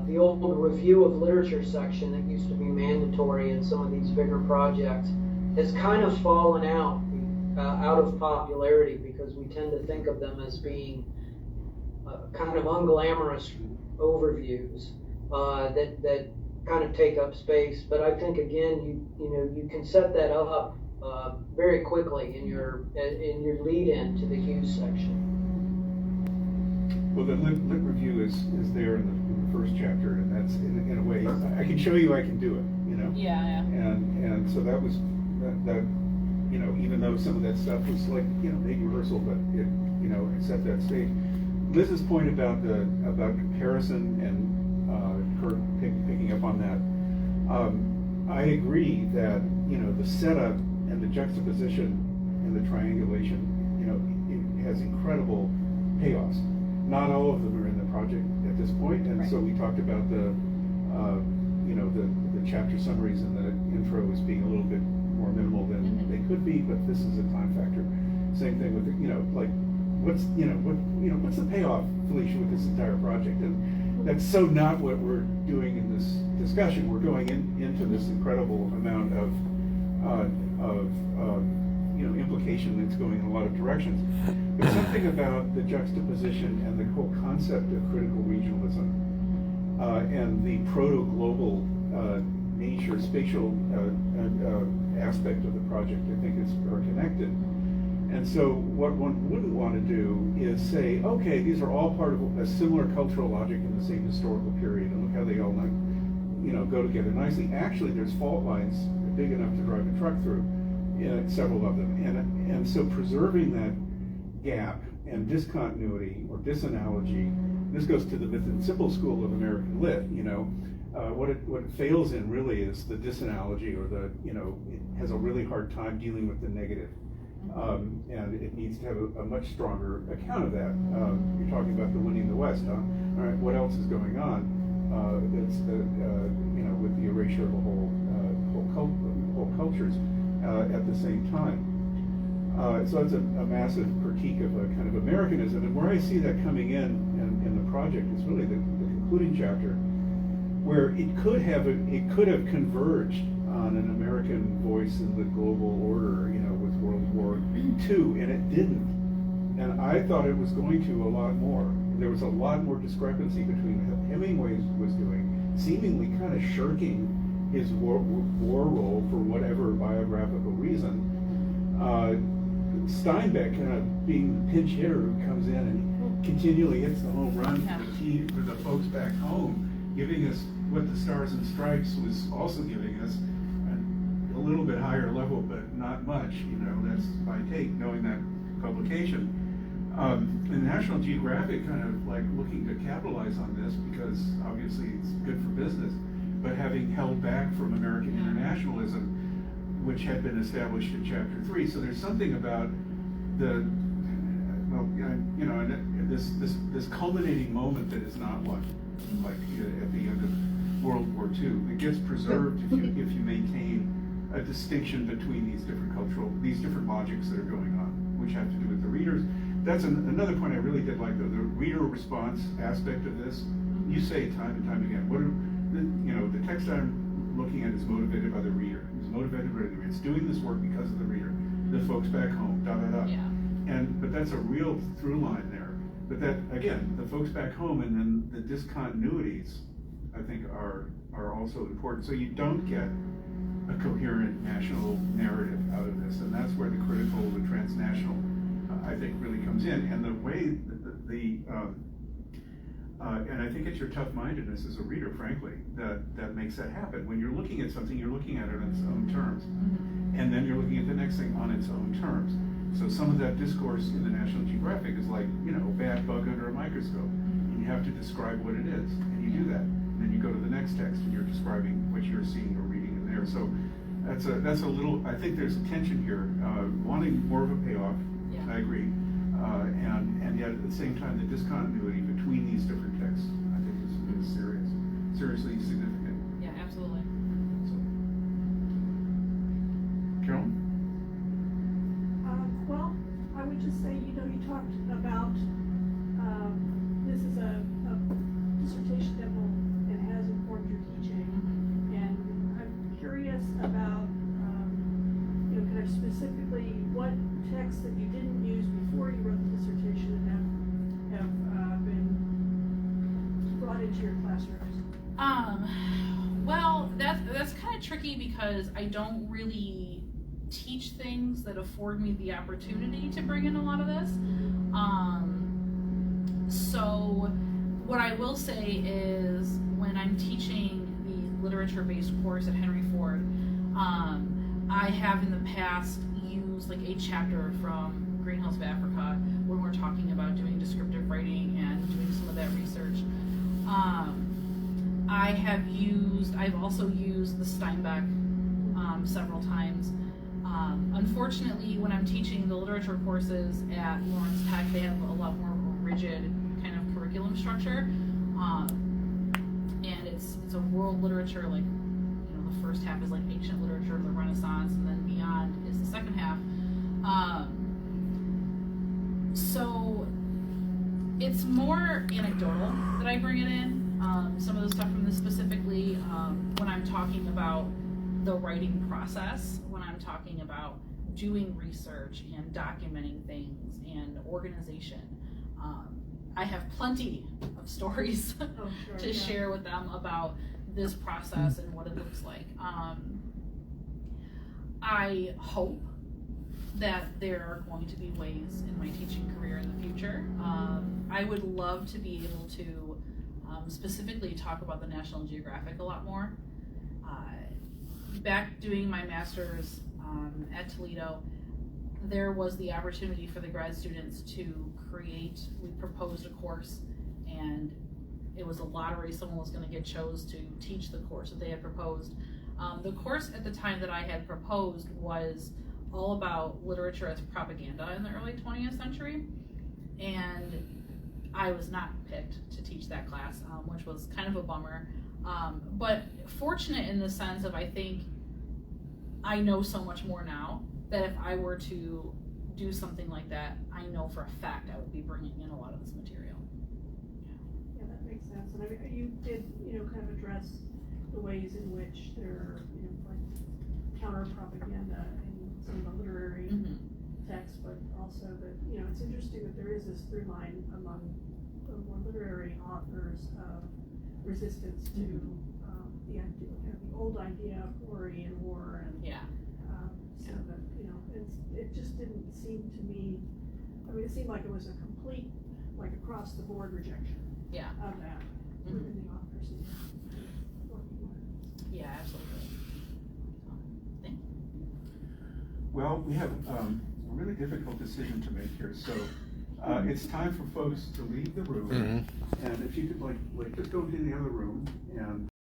review of literature section that used to be mandatory in some of these bigger projects has kind of fallen out of popularity, because we tend to think of them as being kind of unglamorous overviews that kind of take up space. But I think, again, you can set that up very quickly in your lead-in to the Hughes section.
Well, the lit review is there in the first chapter, and that's in a way I can show you I can do it, you know.
Yeah.
And so that was that. You know, even though some of that stuff was like, you know, maybe rehearsal, but it, you know, it set that stage. Liz's point about comparison and her picking up on that, I agree that, you know, the setup and the juxtaposition and the triangulation, you know, it has incredible payoffs. Not all of them are in the project at this point, and so we talked about the you know, the chapter summaries and the intro as being a little bit more minimal than they could be, but this is a time factor. Same thing with the, you know, like what's the payoff, Felicia, with this entire project? And that's so not what we're doing in this discussion. We're going into this incredible amount of you know, implication that's going in a lot of directions. But something about the juxtaposition and the whole concept of critical regionalism and the proto-global nature, spatial aspect of the project, I think are connected. And so what one wouldn't want to do is say, okay, these are all part of a similar cultural logic in the same historical period, and look how they all, you know, go together nicely. Actually, there's fault lines big enough to drive a truck through, several of them. And so preserving that gap and discontinuity or disanalogy, this goes to the myth and symbol school of American lit, you know. What it fails in really is the disanalogy, or the, you know, it has a really hard time dealing with the negative. And it needs to have a much stronger account of that. You're talking about the winning the West, huh? All right, what else is going on? It's the, you know, with the erasure of whole cultures at the same time. So it's a massive critique of a kind of Americanism, and where I see that coming in the project is really the concluding chapter, where it could have converged on an American voice in the global order, you know, with World War II, and it didn't. And I thought it was going to a lot more. There was a lot more discrepancy between what Hemingway was doing, seemingly kind of shirking his war role for whatever biographical reason. Steinbeck kind of being the pinch hitter who comes in and continually hits the home run for the folks back home, giving us what the Stars and Stripes was also giving us, a little bit higher level, but not much. You know, that's my take, knowing that publication. And National Geographic kind of like looking to capitalize on this because obviously it's good for business, but having held back from American internationalism, which had been established in Chapter 3. So there's something about the, well, you know, and this culminating moment that is not like at the end of World War II. It gets preserved if you maintain a distinction between these different logics that are going on, which have to do with the readers. That's another point I really did like, though, the reader response aspect of this. You say time and time again, the text I'm looking at is motivated by the reader. It's motivated by the reader. It's doing this work because of the reader. The folks back home,
Yeah.
But that's a real through line there. But that, again, the folks back home and then the discontinuities, I think, are also important. So you don't get a coherent national narrative out of this, and that's where the critical, the transnational, I think, really comes in. And the way and I think it's your tough-mindedness as a reader, frankly, that makes that happen. When you're looking at something, you're looking at it on its own terms, and then you're looking at the next thing on its own terms. So some of that discourse in the National Geographic is like, a bad bug under a microscope, and you have to describe what it is, and you do that. And then you go to the next text, and you're describing what you're seeing or reading in there. So that's a little. I think there's a tension here, wanting more of a payoff.
Yeah.
I agree, and yet at the same time, the discontinuity between these different texts, I think, is seriously significant.
Yeah, absolutely.
So, Carolyn?
Well, I would just say, you talked about, this is a dissertation that has informed your teaching, and I'm curious about, kind of specifically what texts that you didn't use before you wrote the dissertation have been brought into your classrooms.
Well, that's kind of tricky because I don't really teach things that afford me the opportunity to bring in a lot of this. So what I will say is when I'm teaching the literature-based course at Henry Ford, I have in the past used like a chapter from Green Hills of Africa when we're talking about doing descriptive writing and doing some of that research. I've also used the Steinbeck several times. Unfortunately, when I'm teaching the literature courses at Lawrence Tech, they have a lot more of a rigid kind of curriculum structure, and it's a world literature, like the first half is like ancient literature, the Renaissance, and then beyond is the second half. So it's more anecdotal that I bring it in. Some of the stuff from this specifically when I'm talking about the writing process, when I'm talking about doing research and documenting things and organization. I have plenty of stories to share with them about this process and what it looks like. I hope that there are going to be ways in my teaching career in the future. I would love to be able to specifically talk about the National Geographic a lot more. Back doing my master's at Toledo, there was the opportunity for the grad students to create, we proposed a course, and it was a lottery. Someone was going to get chose to teach the course that they had proposed. The course at the time that I had proposed was all about literature as propaganda in the early 20th century, and I was not picked to teach that class, which was kind of a bummer, but fortunate in the sense of I think I know so much more now that if I were to do something like that, I know for a fact I would be bringing in a lot of this material.
Yeah, that makes sense. And I mean, you did, kind of address the ways in which there are, like counter propaganda in some of the literary texts, but also that, it's interesting that there is this through line among the more literary authors of resistance to the idea, the old idea of glory and war, and so that it just didn't seem to me. I mean, it seemed like it was a complete, like across the board rejection. Of that within the authors.
Yeah, absolutely. Thank you.
Well, we have a really difficult decision to make here. So It's time for folks to leave the room, and if you could like just go to the other room and